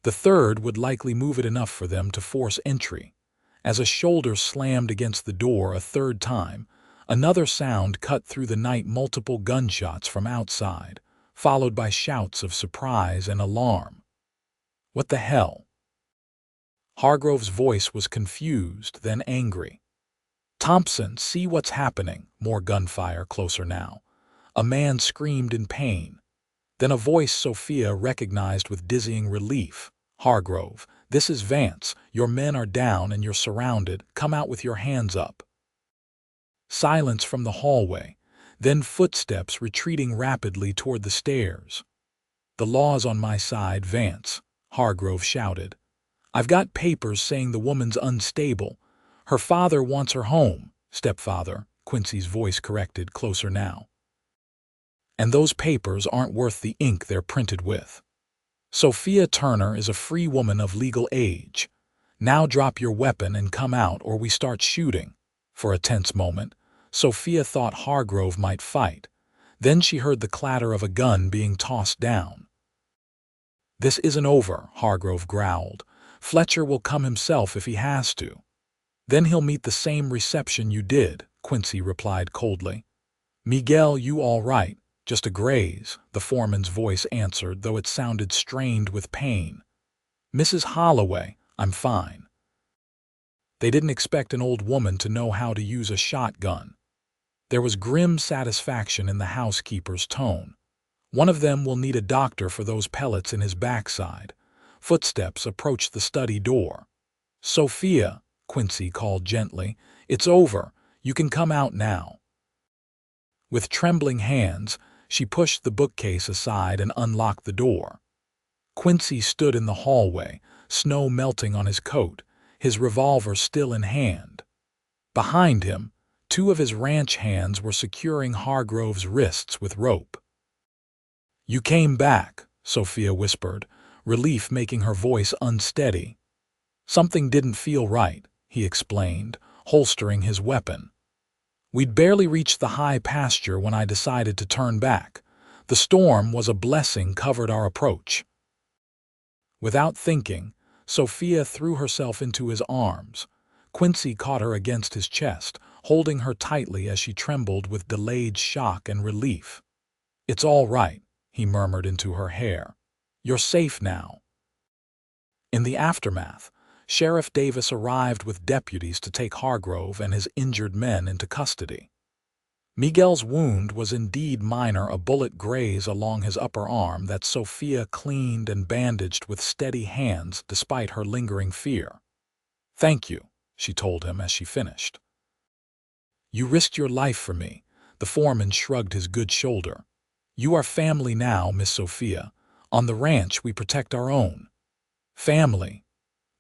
S1: The third would likely move it enough for them to force entry. As a shoulder slammed against the door a third time, another sound cut through the night, multiple gunshots from outside, followed by shouts of surprise and alarm. "What the hell?" Hargrove's voice was confused, then angry. "Thompson, see what's happening." More gunfire, closer now. A man screamed in pain. Then a voice Sophia recognized with dizzying relief. "Hargrove, this is Vance. Your men are down and you're surrounded. Come out with your hands up." Silence from the hallway, then footsteps retreating rapidly toward the stairs. "The law's on my side, Vance," Hargrove shouted. "I've got papers saying the woman's unstable. Her father wants her home." "Stepfather," Quincy's voice corrected, closer now. "And those papers aren't worth the ink they're printed with. Sophia Turner is a free woman of legal age. Now drop your weapon and come out or we start shooting." For a tense moment, Sophia thought Hargrove might fight. Then she heard the clatter of a gun being tossed down. "This isn't over," Hargrove growled. "Fletcher will come himself if he has to." "Then he'll meet the same reception you did," Quincy replied coldly. "Miguel, you all right?" Just a graze, the foreman's voice answered, though it sounded strained with pain. Mrs. Holloway, I'm fine. They didn't expect an old woman to know how to use a shotgun. There was grim satisfaction in the housekeeper's tone. One of them will need a doctor for those pellets in his backside. Footsteps approached the study door. Sophia, Quincy called gently, it's over. You can come out now. With trembling hands, she pushed the bookcase aside and unlocked the door. Quincy stood in the hallway, snow melting on his coat, his revolver still in hand. Behind him, two of his ranch hands were securing Hargrove's wrists with rope. You came back, Sophia whispered, relief making her voice unsteady. Something didn't feel right, he explained, holstering his weapon. We'd barely reached the high pasture when I decided to turn back. The storm was a blessing covered our approach. Without thinking, Sophia threw herself into his arms. Quincy caught her against his chest, holding her tightly as she trembled with delayed shock and relief. It's all right, he murmured into her hair. You're safe now. In the aftermath, Sheriff Davis arrived with deputies to take Hargrove and his injured men into custody. Miguel's wound was indeed minor, a bullet graze along his upper arm that Sophia cleaned and bandaged with steady hands despite her lingering fear. Thank you, she told him as she finished. You risked your life for me, the foreman shrugged his good shoulder. You are family now, Miss Sophia. On the ranch we protect our own. Family.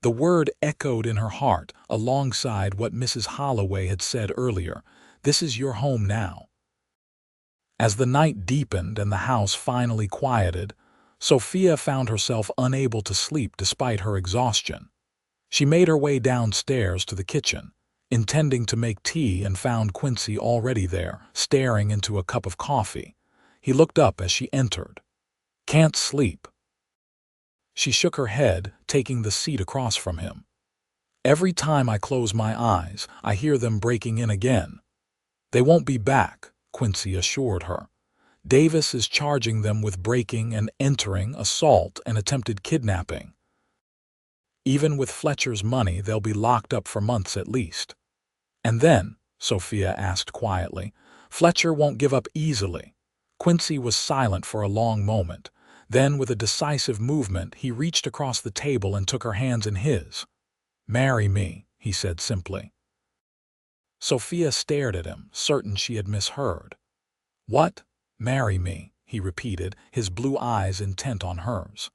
S1: The word echoed in her heart alongside what Mrs. Holloway had said earlier. This is your home now. As the night deepened and the house finally quieted, Sophia found herself unable to sleep despite her exhaustion. She made her way downstairs to the kitchen, intending to make tea, and found Quincy already there, staring into a cup of coffee. He looked up as she entered. Can't sleep. She shook her head, taking the seat across from him. Every time I close my eyes, I hear them breaking in again. They won't be back, Quincy assured her. Davis is charging them with breaking and entering, assault, and attempted kidnapping. Even with Fletcher's money, they'll be locked up for months at least. And then, Sophia asked quietly, Fletcher won't give up easily. Quincy was silent for a long moment. Then, with a decisive movement, he reached across the table and took her hands in his. Marry me, he said simply. Sophia stared at him, certain she had misheard. What? Marry me, he repeated, his blue eyes intent on hers.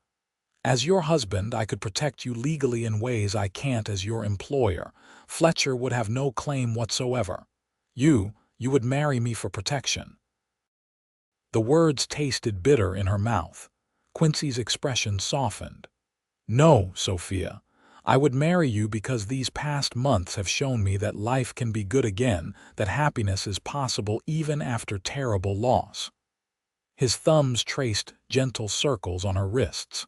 S1: As your husband, I could protect you legally in ways I can't as your employer. Fletcher would have no claim whatsoever. You would marry me for protection. The words tasted bitter in her mouth. Quincy's expression softened. No, Sophia. I would marry you because these past months have shown me that life can be good again, that happiness is possible even after terrible loss. His thumbs traced gentle circles on her wrists.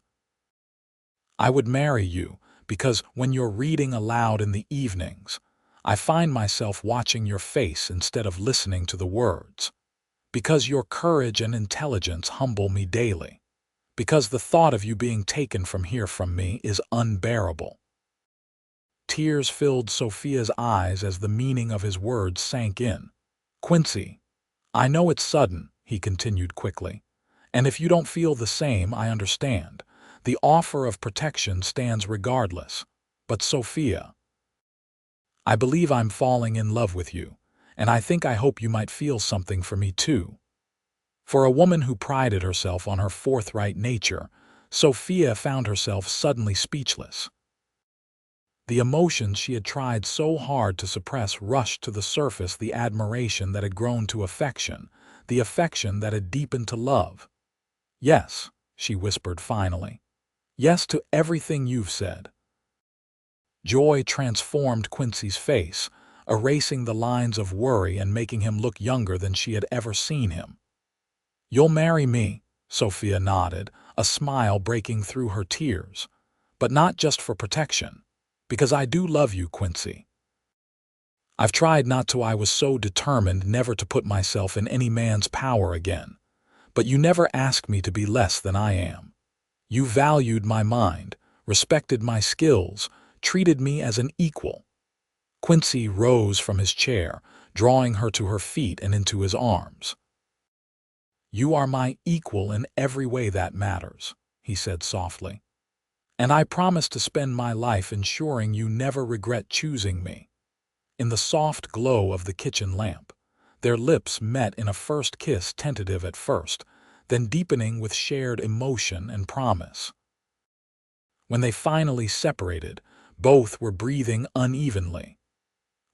S1: I would marry you because when you're reading aloud in the evenings, I find myself watching your face instead of listening to the words. Because your courage and intelligence humble me daily. Because the thought of you being taken from me is unbearable. Tears filled Sophia's eyes as the meaning of his words sank in. Quincy, I know it's sudden, he continued quickly, and if you don't feel the same, I understand. The offer of protection stands regardless. But Sophia, I believe I'm falling in love with you, and I hope you might feel something for me too. For a woman who prided herself on her forthright nature, Sophia found herself suddenly speechless. The emotions she had tried so hard to suppress rushed to the surface, the admiration that had grown to affection, the affection that had deepened to love. Yes, she whispered finally. Yes to everything you've said. Joy transformed Quincy's face, erasing the lines of worry and making him look younger than she had ever seen him. You'll marry me, Sophia nodded, a smile breaking through her tears. But not just for protection. Because I do love you, Quincy. I've tried not to. I was so determined never to put myself in any man's power again. but you never asked me to be less than I am. You valued my mind, respected my skills, treated me as an equal." Quincy rose from his chair, drawing her to her feet and into his arms. "You are my equal in every way that matters," he said softly. "And I promise to spend my life ensuring you never regret choosing me." In the soft glow of the kitchen lamp, their lips met in a first kiss, tentative at first, then deepening with shared emotion and promise. When they finally separated, both were breathing unevenly.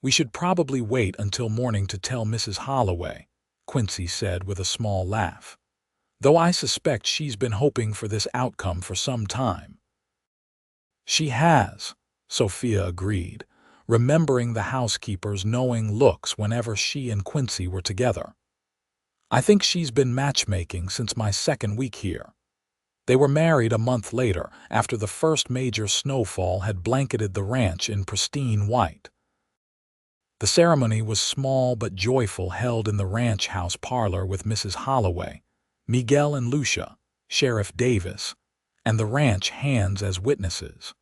S1: "We should probably wait until morning to tell Mrs. Holloway," Quincy said with a small laugh. "Though I suspect she's been hoping for this outcome for some time." "She has," Sophia agreed, remembering the housekeeper's knowing looks whenever she and Quincy were together. "I think she's been matchmaking since my second week here." They were married a month later, after the first major snowfall had blanketed the ranch in pristine white. The ceremony was small but joyful, held in the ranch house parlor with Mrs. Holloway, Miguel and Lucia, Sheriff Davis, and the ranch hands as witnesses.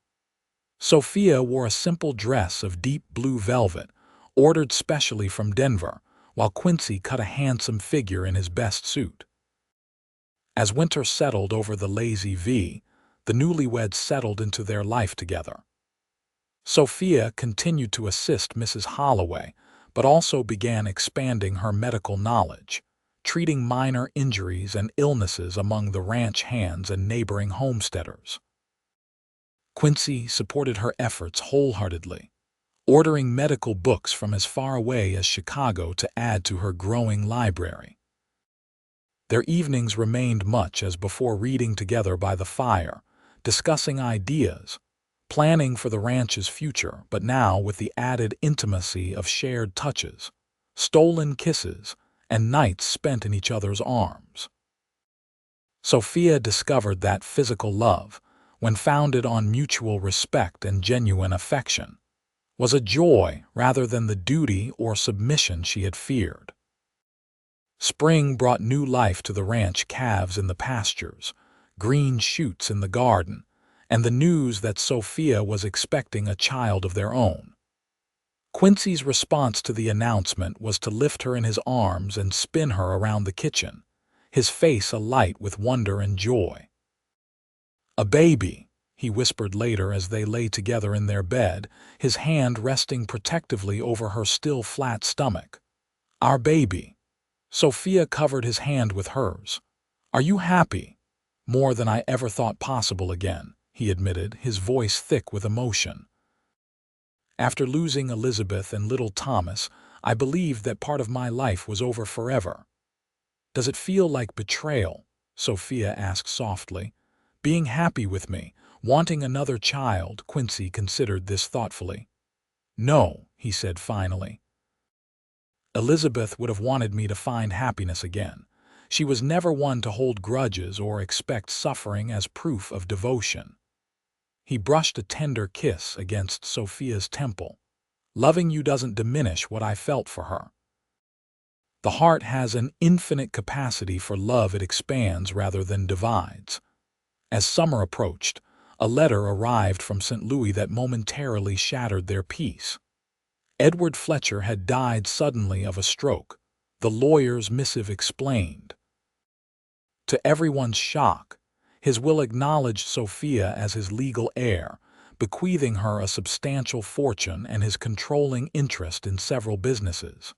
S1: Sophia wore a simple dress of deep blue velvet, ordered specially from Denver, while Quincy cut a handsome figure in his best suit. As winter settled over the Lazy V, the newlyweds settled into their life together. Sophia continued to assist Mrs. Holloway, but also began expanding her medical knowledge, treating minor injuries and illnesses among the ranch hands and neighboring homesteaders. Quincy supported her efforts wholeheartedly, ordering medical books from as far away as Chicago to add to her growing library. Their evenings remained much as before, reading together by the fire, discussing ideas, planning for the ranch's future, but now with the added intimacy of shared touches, stolen kisses, and nights spent in each other's arms. Sophia discovered that physical love, when founded on mutual respect and genuine affection, was a joy rather than the duty or submission she had feared. Spring brought new life to the ranch, calves in the pastures, green shoots in the garden, and the news that Sophia was expecting a child of their own. Quincy's response to the announcement was to lift her in his arms and spin her around the kitchen, his face alight with wonder and joy. "A baby," he whispered later as they lay together in their bed, his hand resting protectively over her still flat stomach. "Our baby." Sophia covered his hand with hers. "Are you happy?" "More than I ever thought possible again," he admitted, his voice thick with emotion. "After losing Elizabeth and little Thomas, I believed that part of my life was over forever." "Does it feel like betrayal?" Sophia asked softly. "Being happy with me, wanting another child?" Quincy considered this thoughtfully. "No," he said finally. "Elizabeth would have wanted me to find happiness again. She was never one to hold grudges or expect suffering as proof of devotion." He brushed a tender kiss against Sophia's temple. "Loving you doesn't diminish what I felt for her. The heart has an infinite capacity for love. It expands rather than divides." As summer approached, a letter arrived from St. Louis that momentarily shattered their peace. Edward Fletcher had died suddenly of a stroke, the lawyer's missive explained. To everyone's shock, his will acknowledged Sophia as his legal heir, bequeathing her a substantial fortune and his controlling interest in several businesses.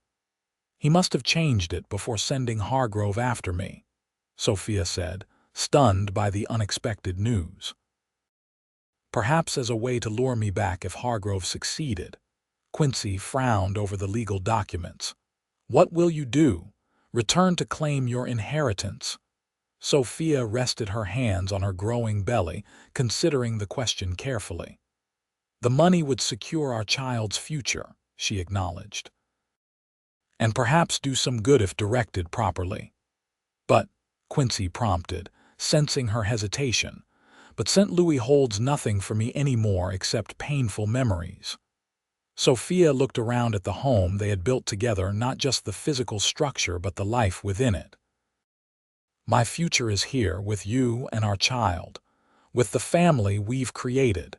S1: "He must have changed it before sending Hargrove after me," Sophia said, stunned by the unexpected news. "Perhaps as a way to lure me back if Hargrove succeeded." Quincy frowned over the legal documents. "What will you do? Return to claim your inheritance?" Sophia rested her hands on her growing belly, considering the question carefully. "The money would secure our child's future," she acknowledged. "And perhaps do some good if directed properly." "But," Quincy prompted, sensing her hesitation, "but St. Louis holds nothing for me anymore except painful memories." Sophia looked around at the home they had built together, not just the physical structure but the life within it. My future is here with you and our child, with the family we've created.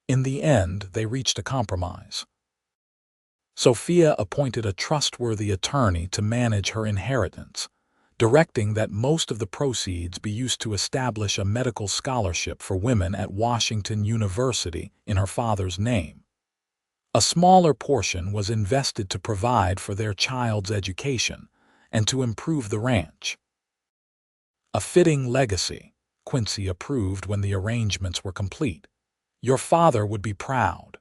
S1: In the end, they reached a compromise. Sophia appointed a trustworthy attorney to manage her inheritance, directing that most of the proceeds be used to establish a medical scholarship for women at Washington University in her father's name. A smaller portion was invested to provide for their child's education and to improve the ranch. A fitting legacy, Quincy approved when the arrangements were complete. Your father would be proud.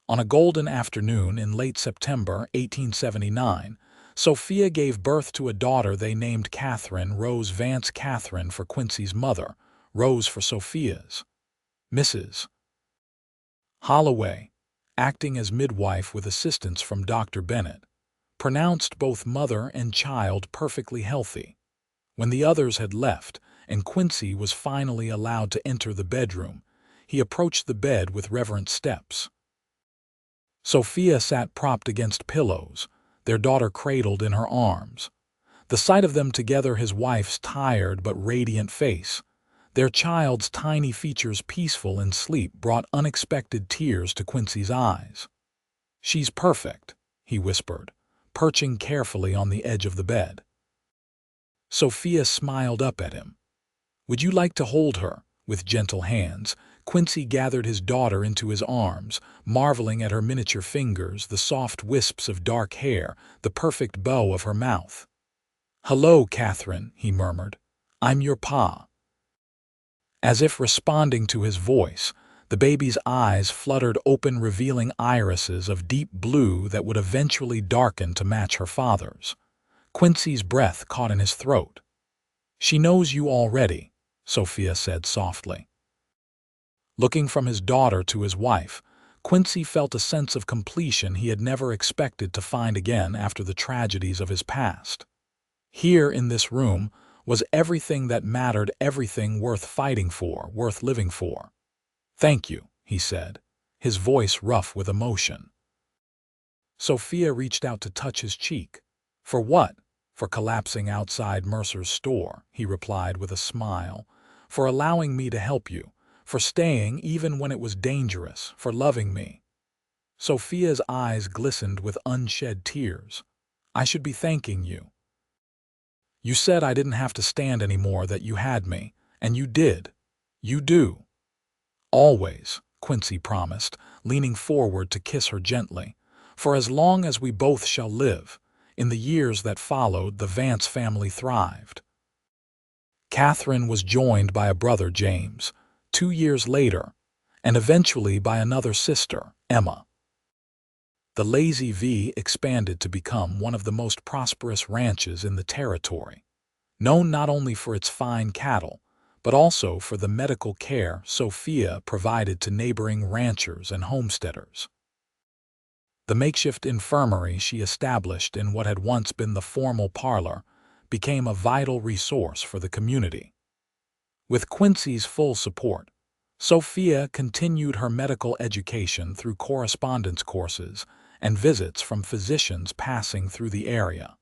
S1: On a golden afternoon in late September 1879, Sophia gave birth to a daughter they named Catherine Rose Vance. Catherine for Quincy's mother, Rose for Sophia's. Mrs. Holloway, acting as midwife with assistance from Dr. Bennett, pronounced both mother and child perfectly healthy. When the others had left and Quincy was finally allowed to enter the bedroom, he approached the bed with reverent steps. Sophia sat propped against pillows, their daughter cradled in her arms. The sight of them together, his wife's tired but radiant face, their child's tiny features peaceful in sleep, brought unexpected tears to Quincy's eyes. "She's perfect," he whispered, perching carefully on the edge of the bed. Sophia smiled up at him. "Would you like to hold her?" With gentle hands, Quincy gathered his daughter into his arms, marveling at her miniature fingers, the soft wisps of dark hair, the perfect bow of her mouth. "Hello, Catherine," he murmured. "I'm your pa." As if responding to his voice, the baby's eyes fluttered open, revealing irises of deep blue that would eventually darken to match her father's. Quincy's breath caught in his throat. "She knows you already," Sophia said softly. Looking from his daughter to his wife, Quincy felt a sense of completion he had never expected to find again after the tragedies of his past. Here in this room was everything that mattered, everything worth fighting for, worth living for. "Thank you," he said, his voice rough with emotion. Sophia reached out to touch his cheek. "For what?" "For collapsing outside Mercer's store," he replied with a smile. "For allowing me to help you. For staying even when it was dangerous. For loving me." Sophia's eyes glistened with unshed tears. "I should be thanking you. You said I didn't have to stand anymore, that you had me. And you did. You do." "Always," Quincy promised, leaning forward to kiss her gently. "For as long as we both shall live." In the years that followed, the Vance family thrived. Catherine was joined by a brother, James, 2 years later, and eventually by another sister, Emma. The Lazy V expanded to become one of the most prosperous ranches in the territory, known not only for its fine cattle, but also for the medical care Sophia provided to neighboring ranchers and homesteaders. The makeshift infirmary she established in what had once been the formal parlor became a vital resource for the community. With Quincy's full support, Sophia continued her medical education through correspondence courses and visits from physicians passing through the area.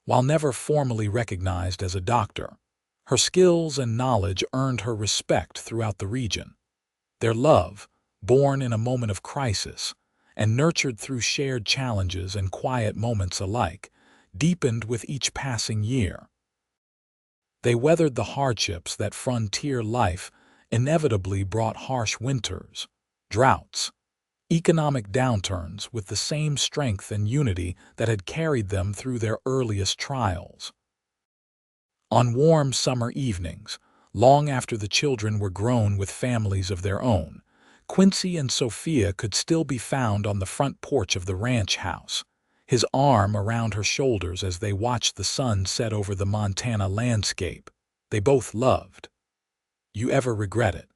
S1: While never formally recognized as a doctor, her skills and knowledge earned her respect throughout the region. Their love, born in a moment of crisis, and nurtured through shared challenges and quiet moments alike, deepened with each passing year. They weathered the hardships that frontier life inevitably brought: harsh winters, droughts, economic downturns, with the same strength and unity that had carried them through their earliest trials. On warm summer evenings, long after the children were grown with families of their own, Quincy and Sophia could still be found on the front porch of the ranch house, his arm around her shoulders as they watched the sun set over the Montana landscape they both loved. "You ever regret it?"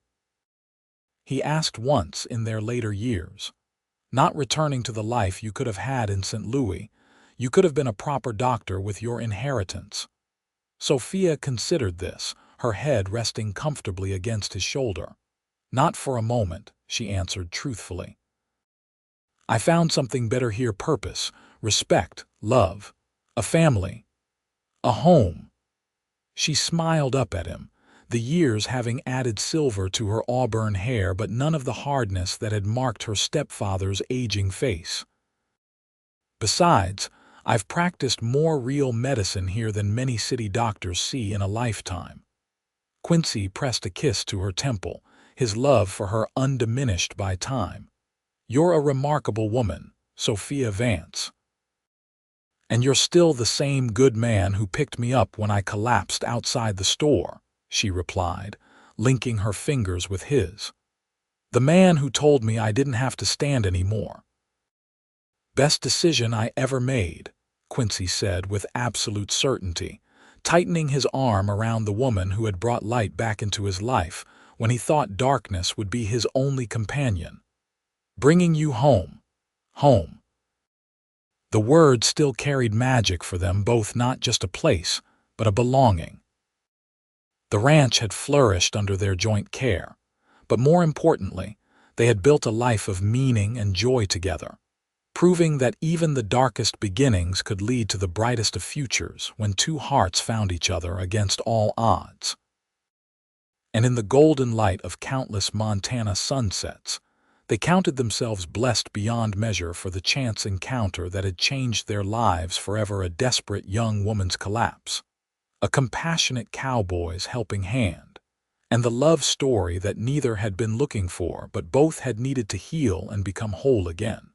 S1: he asked once in their later years. "Not returning to the life you could have had in St. Louis? You could have been a proper doctor with your inheritance." Sophia considered this, her head resting comfortably against his shoulder. "Not for a moment," she answered truthfully. "I found something better here: purpose, respect, love, a family, a home." She smiled up at him, the years having added silver to her auburn hair but none of the hardness that had marked her stepfather's aging face. Besides, I've practiced more real medicine here than many city doctors see in a lifetime. Quincy pressed a kiss to her temple, his love for her undiminished by time. You're a remarkable woman, Sophia Vance. And you're still the same good man who picked me up when I collapsed outside the store, she replied, linking her fingers with his. The man who told me I didn't have to stand anymore. Best decision I ever made, Quincy said with absolute certainty, tightening his arm around the woman who had brought light back into his life when he thought darkness would be his only companion. Bringing you home. Home. The word still carried magic for them both, not just a place, but a belonging. The ranch had flourished under their joint care, but more importantly, they had built a life of meaning and joy together, proving that even the darkest beginnings could lead to the brightest of futures when two hearts found each other against all odds. And in the golden light of countless Montana sunsets, they counted themselves blessed beyond measure for the chance encounter that had changed their lives forever. A desperate young woman's collapse, a compassionate cowboy's helping hand, and the love story that neither had been looking for but both had needed to heal and become whole again.